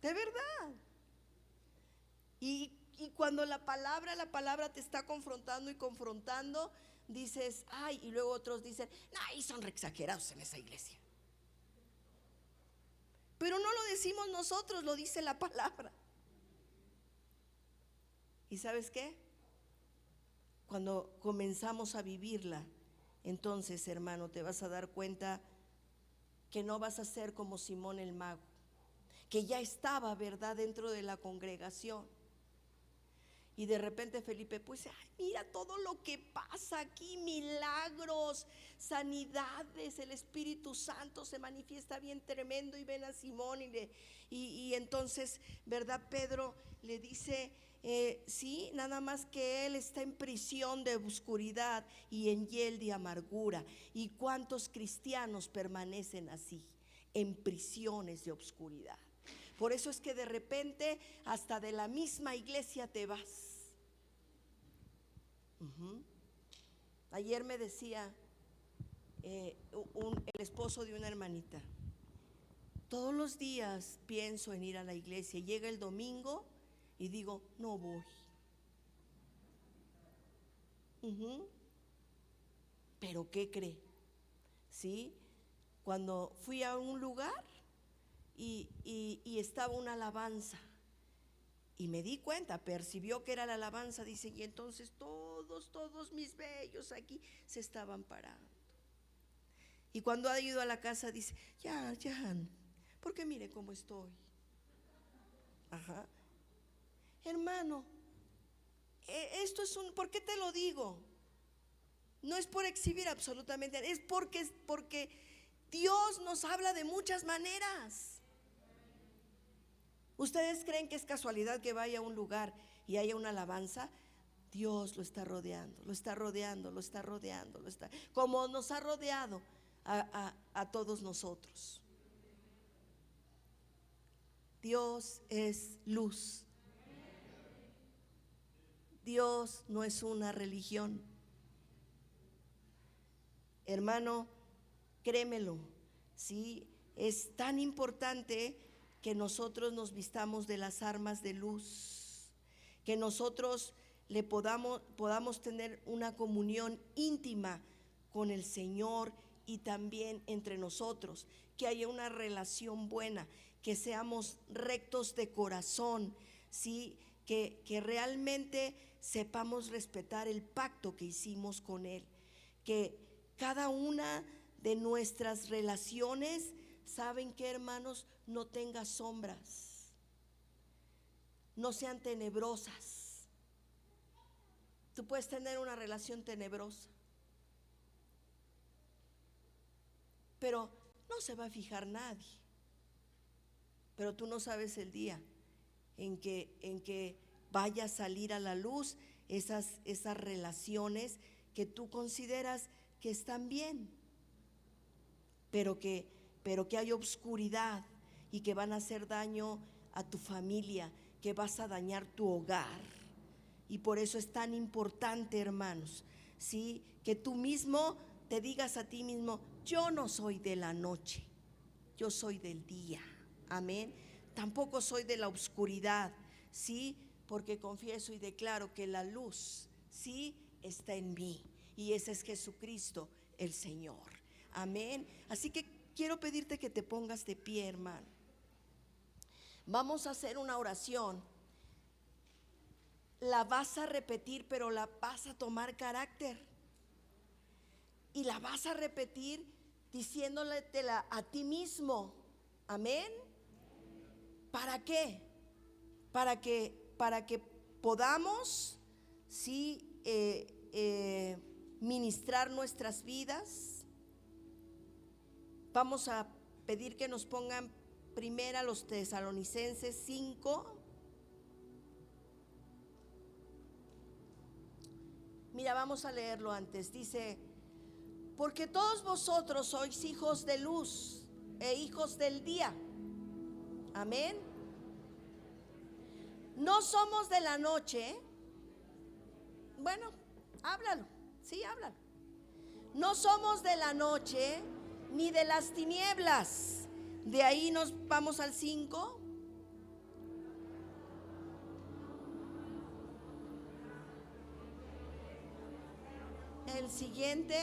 de verdad. Y cuando la palabra te está confrontando y confrontando, dices, ay, y luego otros dicen, ay, son re exagerados en esa iglesia. Pero no lo decimos nosotros, lo dice la palabra. ¿Y sabes qué? Cuando comenzamos a vivirla, entonces, hermano, te vas a dar cuenta que no vas a ser como Simón el mago, que ya estaba, ¿verdad?, dentro de la congregación. Y de repente Felipe, pues, ay, mira todo lo que pasa aquí, milagros, sanidades, el Espíritu Santo se manifiesta bien tremendo. Y ven a Simón y entonces, ¿verdad? Pedro le dice, sí, nada más que él está en prisión de oscuridad y en hiel de amargura. ¿Y cuántos cristianos permanecen así, en prisiones de oscuridad? Por eso es que de repente hasta de la misma iglesia te vas. Ayer me decía el esposo de una hermanita, todos los días pienso en ir a la iglesia. Llega el domingo y digo, no voy. Pero ¿qué cree? ¿Sí? Cuando fui a un lugar y estaba una alabanza, y me di cuenta, percibió que era la alabanza, dice, y entonces todos mis bellos aquí se estaban parando. Y cuando ha ido a la casa dice, ya, porque mire cómo estoy. Ajá. Hermano, esto es ¿por qué te lo digo? No es por exhibir absolutamente, es porque Dios nos habla de muchas maneras. ¿Ustedes creen que es casualidad que vaya a un lugar y haya una alabanza? Dios lo está rodeando, como nos ha rodeado a todos nosotros. Dios es luz. Dios no es una religión. Hermano, créemelo, ¿sí? Es tan importante que nosotros nos vistamos de las armas de luz, que nosotros podamos tener una comunión íntima con el Señor y también entre nosotros, que haya una relación buena, que seamos rectos de corazón, ¿sí? Que realmente sepamos respetar el pacto que hicimos con Él, que cada una de nuestras relaciones, ¿saben qué, hermanos? No tenga sombras, no sean tenebrosas. Tú puedes tener una relación tenebrosa, pero no se va a fijar nadie. Pero tú no sabes el día en que vaya a salir a la luz esas relaciones que tú consideras que están bien, pero que hay obscuridad y que van a hacer daño a tu familia, que vas a dañar tu hogar. Y por eso es tan importante, hermanos, ¿sí? Que tú mismo te digas a ti mismo, yo no soy de la noche, yo soy del día. Amén. Tampoco soy de la oscuridad, ¿sí? Porque confieso y declaro que la luz, ¿sí?, está en mí, y ese es Jesucristo el Señor. Amén. Así que quiero pedirte que te pongas de pie, hermano. Vamos a hacer una oración. La vas a repetir, pero la vas a tomar carácter. Y la vas a repetir diciéndoletela a ti mismo. Amén. ¿Para qué? Para que podamos, ¿sí?, ministrar nuestras vidas. Vamos a pedir que nos pongan primera los Tesalonicenses 5. Mira, vamos a leerlo antes. Dice, porque todos vosotros sois hijos de luz e hijos del día. Amén. No somos de la noche bueno, háblalo, sí, háblalo. No somos de la noche ni de las tinieblas. De ahí nos vamos al 5. El siguiente.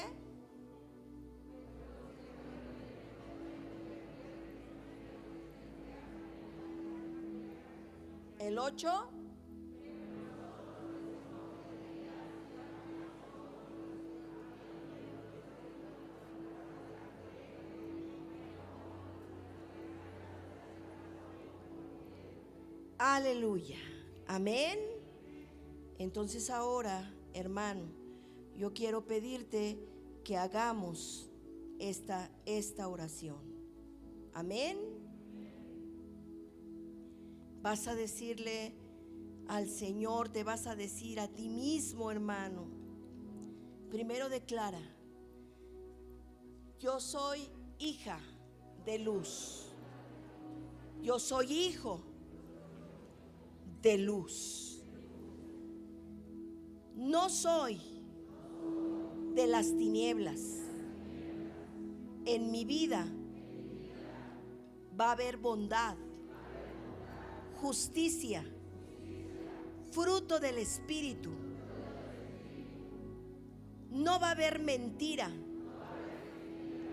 El 8. Aleluya. Amén. Entonces ahora, hermano, yo quiero pedirte que hagamos esta oración. Amén. Vas a decirle al Señor, te vas a decir a ti mismo, hermano. Primero declara: yo soy hija de luz. Yo soy hijo de luz. No soy de las tinieblas. En mi vida va a haber bondad, justicia, fruto del Espíritu. No va a haber mentira,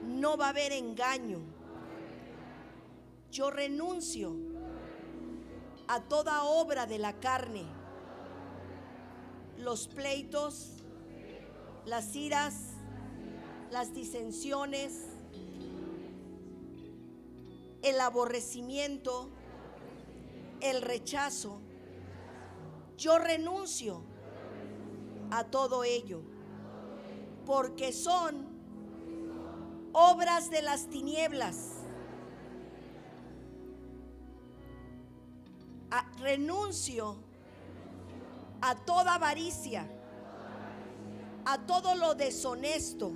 no va a haber engaño. Yo renuncio a toda obra de la carne, los pleitos, las iras, las disensiones, el aborrecimiento, el rechazo. Yo renuncio a todo ello, porque son obras de las tinieblas. Renuncio a toda avaricia, a todo lo deshonesto.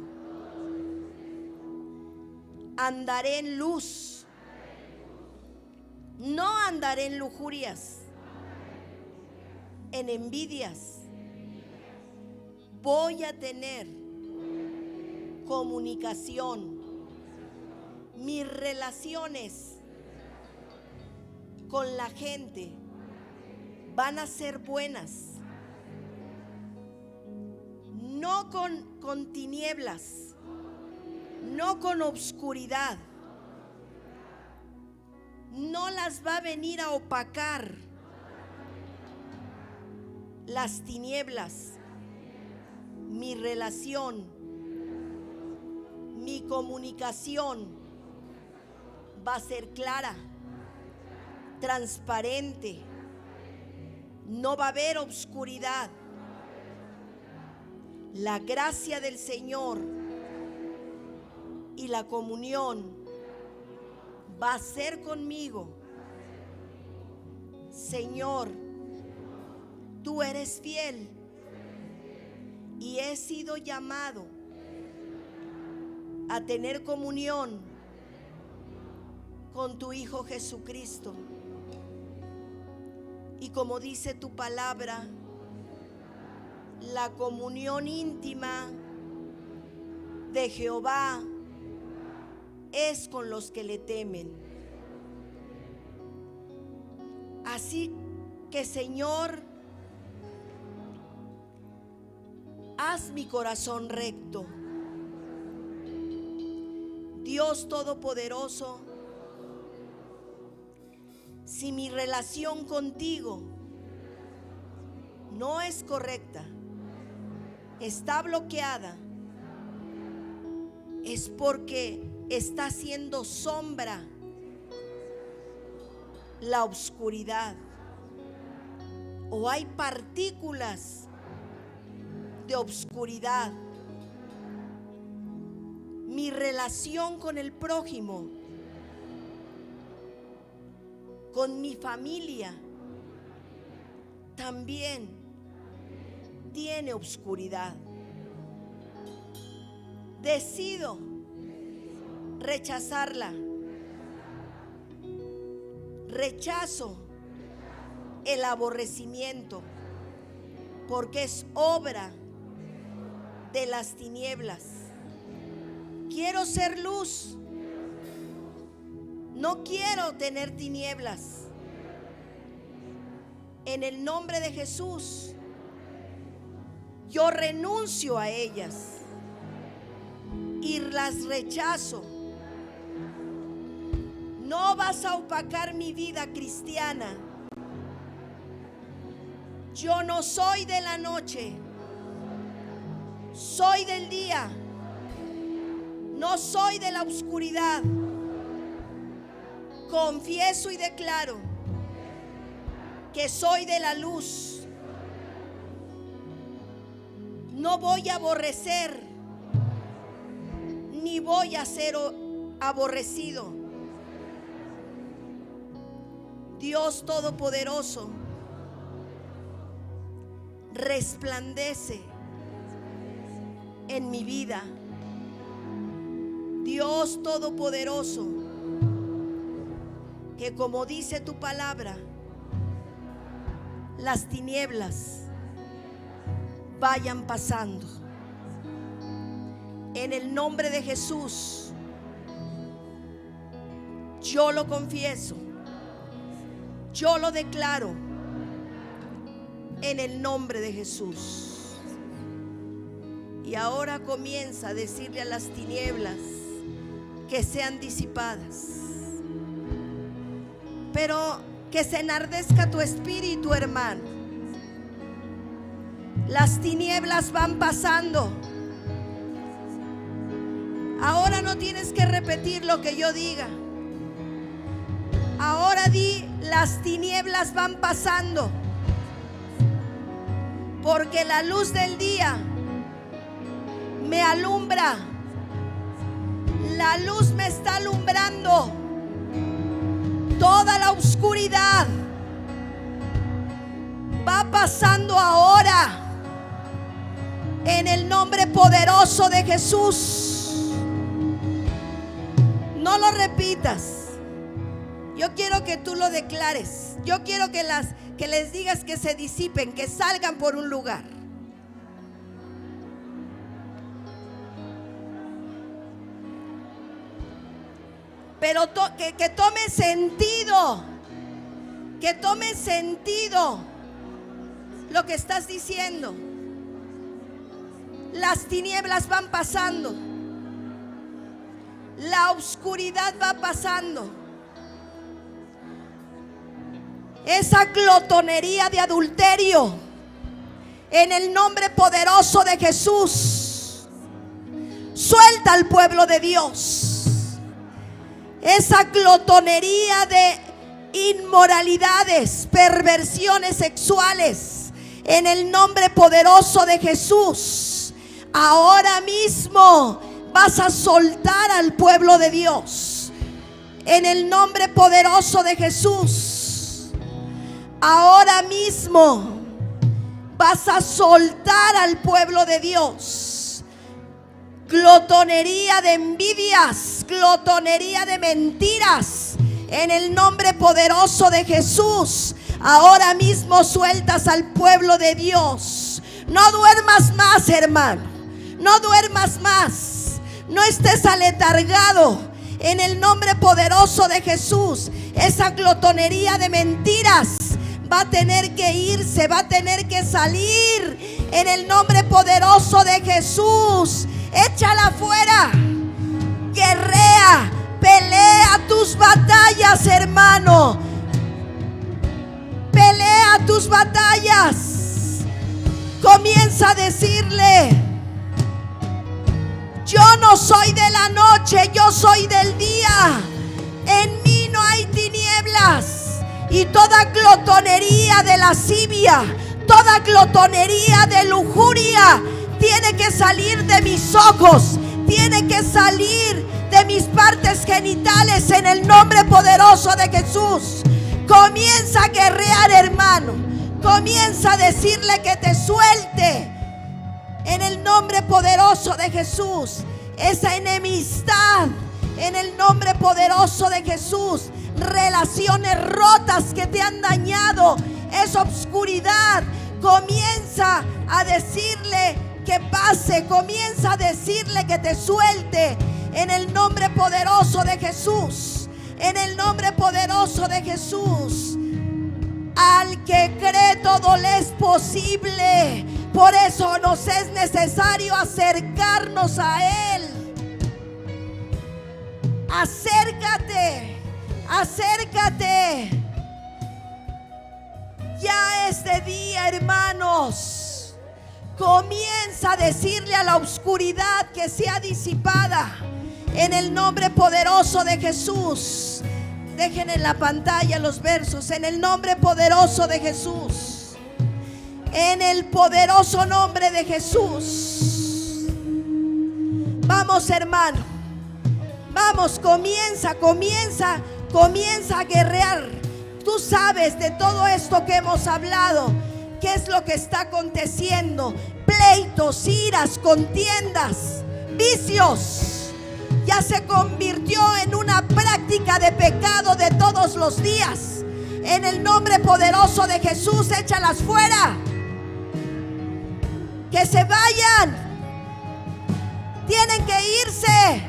Andaré en luz, no andaré en lujurias, en envidias. Voy a tener comunicación. Mis relaciones con la gente van a ser buenas, no con tinieblas, no con obscuridad. No las va a venir a opacar las tinieblas. Mi relación, mi comunicación va a ser clara, transparente. No va a haber obscuridad. La gracia del Señor y la comunión va a ser conmigo. Señor, tú eres fiel y he sido llamado a tener comunión con tu Hijo Jesucristo. Y como dice tu palabra, la comunión íntima de Jehová es con los que le temen. Así que, Señor, haz mi corazón recto. Dios Todopoderoso, si mi relación contigo no es correcta, está bloqueada, es porque está haciendo sombra la oscuridad, o hay partículas de oscuridad. Mi relación con el prójimo, con mi familia, también tiene oscuridad. Decido rechazarla. Rechazo el aborrecimiento. porque es obra de las tinieblas. Quiero ser luz. No quiero tener tinieblas. En el nombre de Jesús, yo renuncio a ellas y las rechazo. No vas a opacar mi vida cristiana. Yo no soy de la noche, soy del día. No soy de la oscuridad. Confieso y declaro que soy de la luz. No voy a aborrecer, ni voy a ser aborrecido. Dios Todopoderoso resplandece en mi vida. Dios Todopoderoso, que como dice tu palabra, las tinieblas vayan pasando. En el nombre de Jesús, yo lo confieso, yo lo declaro, en el nombre de Jesús. Y ahora comienza a decirle a las tinieblas que sean disipadas, pero que se enardezca tu espíritu, hermano. Las tinieblas van pasando. Ahora no tienes que repetir lo que yo diga. Ahora di: las tinieblas van pasando, porque la luz del día me alumbra. La luz me está alumbrando. Toda la oscuridad va pasando ahora, en el nombre poderoso de Jesús. No lo repitas. Yo quiero que tú lo declares. Yo quiero que les digas que se disipen, que salgan por un lugar. Pero que tome sentido. Que tome sentido lo que estás diciendo. Las tinieblas van pasando. La oscuridad va pasando. Esa glotonería de adulterio, en el nombre poderoso de Jesús, suelta al pueblo de Dios. Esa glotonería de inmoralidades, perversiones sexuales, en el nombre poderoso de Jesús, ahora mismo vas a soltar al pueblo de Dios. En el nombre poderoso de Jesús, ahora mismo vas a soltar al pueblo de Dios. Glotonería de envidias, glotonería de mentiras, en el nombre poderoso de Jesús, ahora mismo sueltas al pueblo de Dios. No duermas más, hermano. No duermas más. No estés aletargado. En el nombre poderoso de Jesús, esa glotonería de mentiras va a tener que irse, va a tener que salir. En el nombre poderoso de Jesús, échala fuera. Guerrea, pelea tus batallas, hermano. Pelea tus batallas. Comienza a decirle: yo no soy de la noche, yo soy del día. En mí no hay tinieblas. Y toda glotonería de lascivia, toda glotonería de lujuria, tiene que salir de mis ojos, tiene que salir de mis partes genitales, en el nombre poderoso de Jesús. Comienza a guerrear, hermano. Comienza a decirle que te suelte, en el nombre poderoso de Jesús. Esa enemistad, en el nombre poderoso de Jesús. Relaciones rotas que te han dañado, esa oscuridad, Comienza a decirle que pase, comienza a decirle que te suelte en el nombre poderoso de Jesús. En el nombre poderoso de Jesús. Al que cree todo le es posible. Por eso nos es necesario acercarnos a Él. Acércate, acércate. Ya es de día, hermanos. Comienza a decirle a la oscuridad que sea disipada en el nombre poderoso de Jesús. Dejen en la pantalla los versos. En el nombre poderoso de Jesús. En el poderoso nombre de Jesús. Vamos, hermano. Vamos, comienza a guerrear. Tú sabes de todo esto que hemos hablado, qué es lo que está aconteciendo. Pleitos, iras, contiendas, vicios. Ya se convirtió en una práctica de pecado de todos los días. En el nombre poderoso de Jesús, échalas fuera. Que se vayan. Tienen que irse.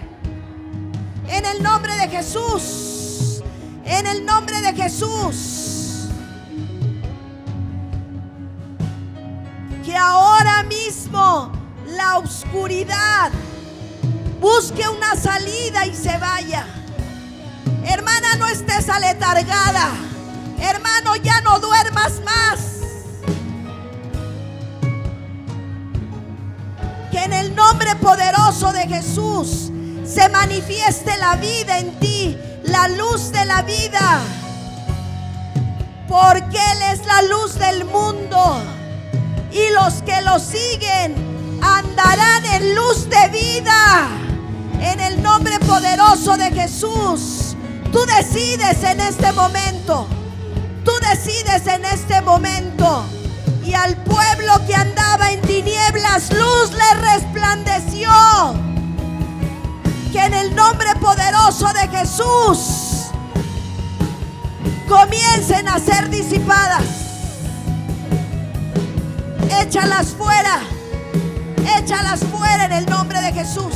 En el nombre de Jesús. En el nombre de Jesús. Que ahora mismo la oscuridad busque una salida y se vaya. Hermana, no estés aletargada. Hermano, ya no duermas más. Que en el nombre poderoso de Jesús se manifieste la vida en ti, la luz de la vida. Porque Él es la luz del mundo. Y los que lo siguen andarán en luz de vida. En el nombre poderoso de Jesús. Tú decides en este momento. Tú decides en este momento. Y al pueblo que andaba en tinieblas, luz le resplandeció. Que en el nombre poderoso de Jesús comiencen a ser disipadas. Échalas fuera. Échalas fuera en el nombre de Jesús.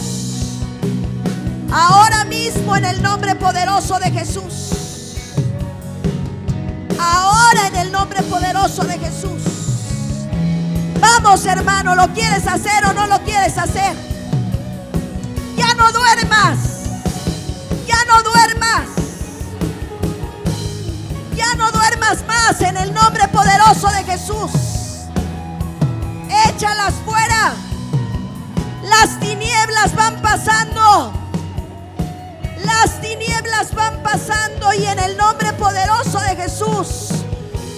Ahora mismo en el nombre poderoso de Jesús. Ahora en el nombre poderoso de Jesús. Vamos, hermano, ¿lo quieres hacer o no lo quieres hacer? Ya no duermas. Ya no duermas. Ya no duermas más en el nombre poderoso de Jesús. Échalas fuera. Las tinieblas van pasando. Las tinieblas van pasando y en el nombre poderoso de Jesús,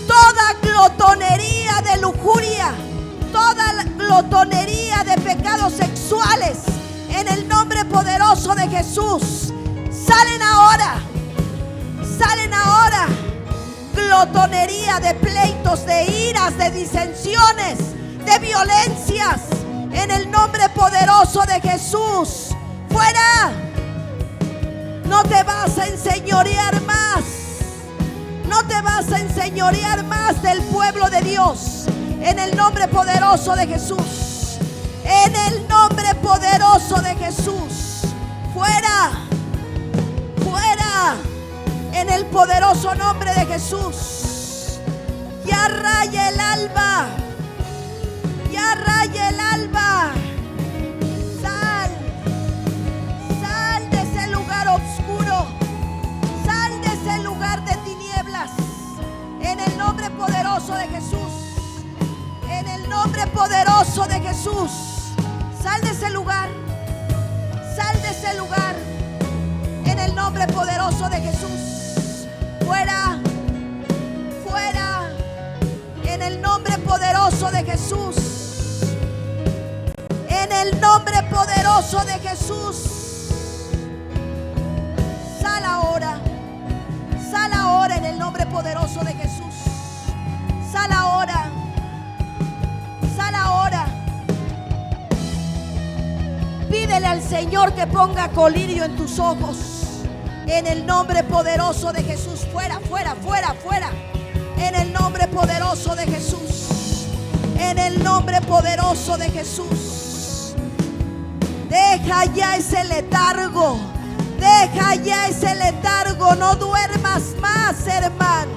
toda glotonería de lujuria, toda glotonería de pecados sexuales, en el nombre poderoso de Jesús, salen ahora. Salen ahora. Glotonería de pleitos, de iras, de disensiones, de violencias, en el nombre poderoso de Jesús. Fuera. No te vas a enseñorear más. No te vas a enseñorear más del pueblo de Dios. En el nombre poderoso de Jesús. En el nombre poderoso de Jesús. Fuera. Fuera. En el poderoso nombre de Jesús. Ya raya el alba. Ya raya el alba. Oscuro, sal de ese lugar de tinieblas en el nombre poderoso de Jesús. En el nombre poderoso de Jesús, sal de ese lugar. Sal de ese lugar en el nombre poderoso de Jesús. Fuera, fuera en el nombre poderoso de Jesús. En el nombre poderoso de Jesús. Sal ahora en el nombre poderoso de Jesús. Sal ahora. Sal ahora. Pídele al Señor que ponga colirio en tus ojos. En el nombre poderoso de Jesús. Fuera, fuera, fuera, fuera. En el nombre poderoso de Jesús. En el nombre poderoso de Jesús. Deja ya ese letargo. Deja ya ese letargo. No duermas más, hermano.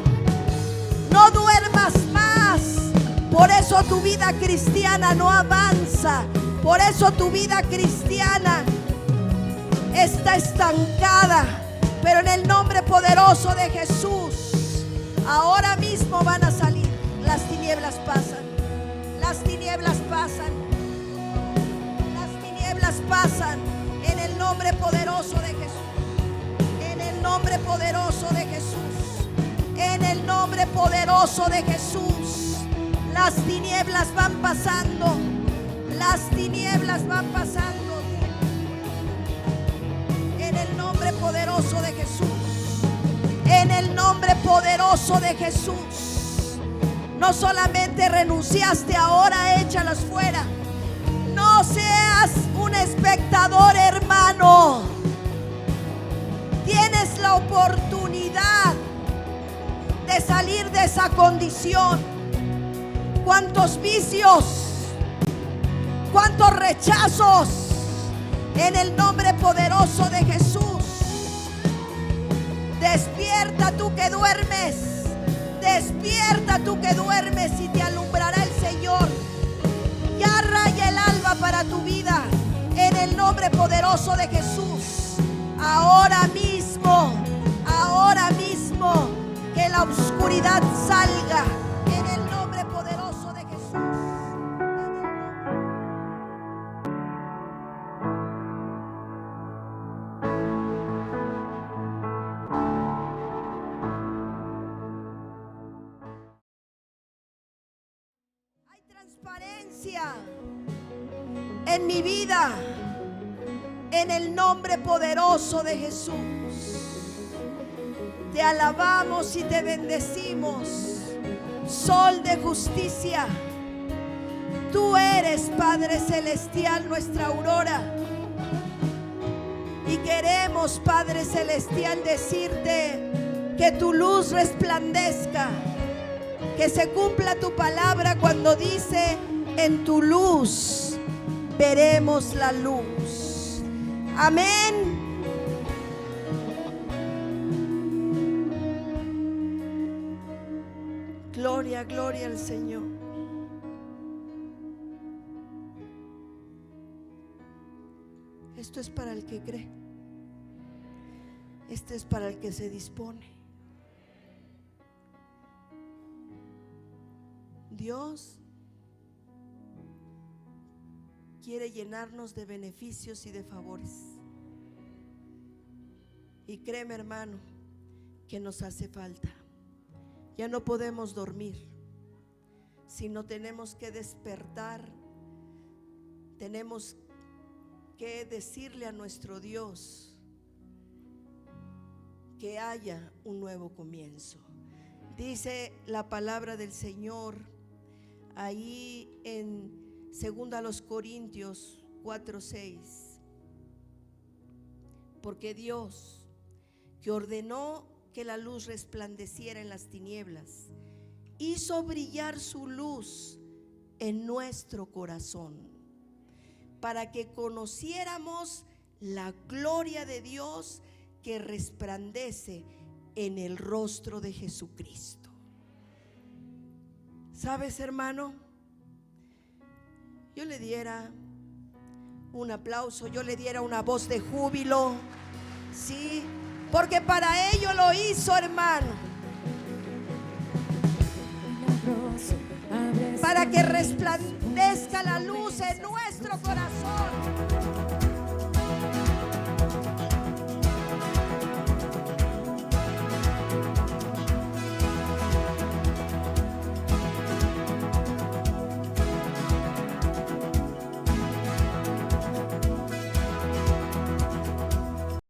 No duermas más. Por eso tu vida cristiana no avanza. Por eso tu vida cristiana está estancada. Pero en el nombre poderoso de Jesús, ahora mismo van a salir. Las tinieblas pasan. Las tinieblas pasan. Las tinieblas pasan. En el nombre poderoso de Jesús. En el nombre poderoso de Jesús. En el nombre poderoso de Jesús. Las tinieblas van pasando. Las tinieblas van pasando. En el nombre poderoso de Jesús. En el nombre poderoso de Jesús. No solamente renunciaste, ahora échalas fuera. No seas un espectador, hermano. Tienes la oportunidad de salir de esa condición. Cuántos vicios, cuántos rechazos, en el nombre poderoso de Jesús. Despierta tú que duermes. Despierta tú que duermes y te alumbrará el Señor. Ya raya el alba para tu vida. En el nombre poderoso de Jesús. Ahora mismo, que la oscuridad salga. En el nombre poderoso de Jesús. Hay transparencia en mi vida. En el nombre poderoso de Jesús. Te alabamos y te bendecimos. Sol de justicia. Tú eres, Padre celestial, nuestra aurora. Y queremos, Padre celestial, decirte que tu luz resplandezca. Que se cumpla tu palabra cuando dice: en tu luz veremos la luz. Amén. Gloria, gloria al Señor. Esto es para el que cree. Esto es para el que se dispone. Dios quiere llenarnos de beneficios y de favores. Y créeme, hermano, que nos hace falta. Ya no podemos dormir, sino tenemos que despertar. Tenemos que decirle a nuestro Dios que haya un nuevo comienzo. Dice la palabra del Señor ahí en 2 Corintios 4:6. Porque Dios, que ordenó que la luz resplandeciera en las tinieblas, hizo brillar su luz en nuestro corazón, para que conociéramos la gloria de Dios que resplandece en el rostro de Jesucristo. ¿Sabes, hermano? Yo le diera un aplauso, yo le diera una voz de júbilo, sí, porque para ello lo hizo, hermano, para que resplandezca la luz en nuestro corazón.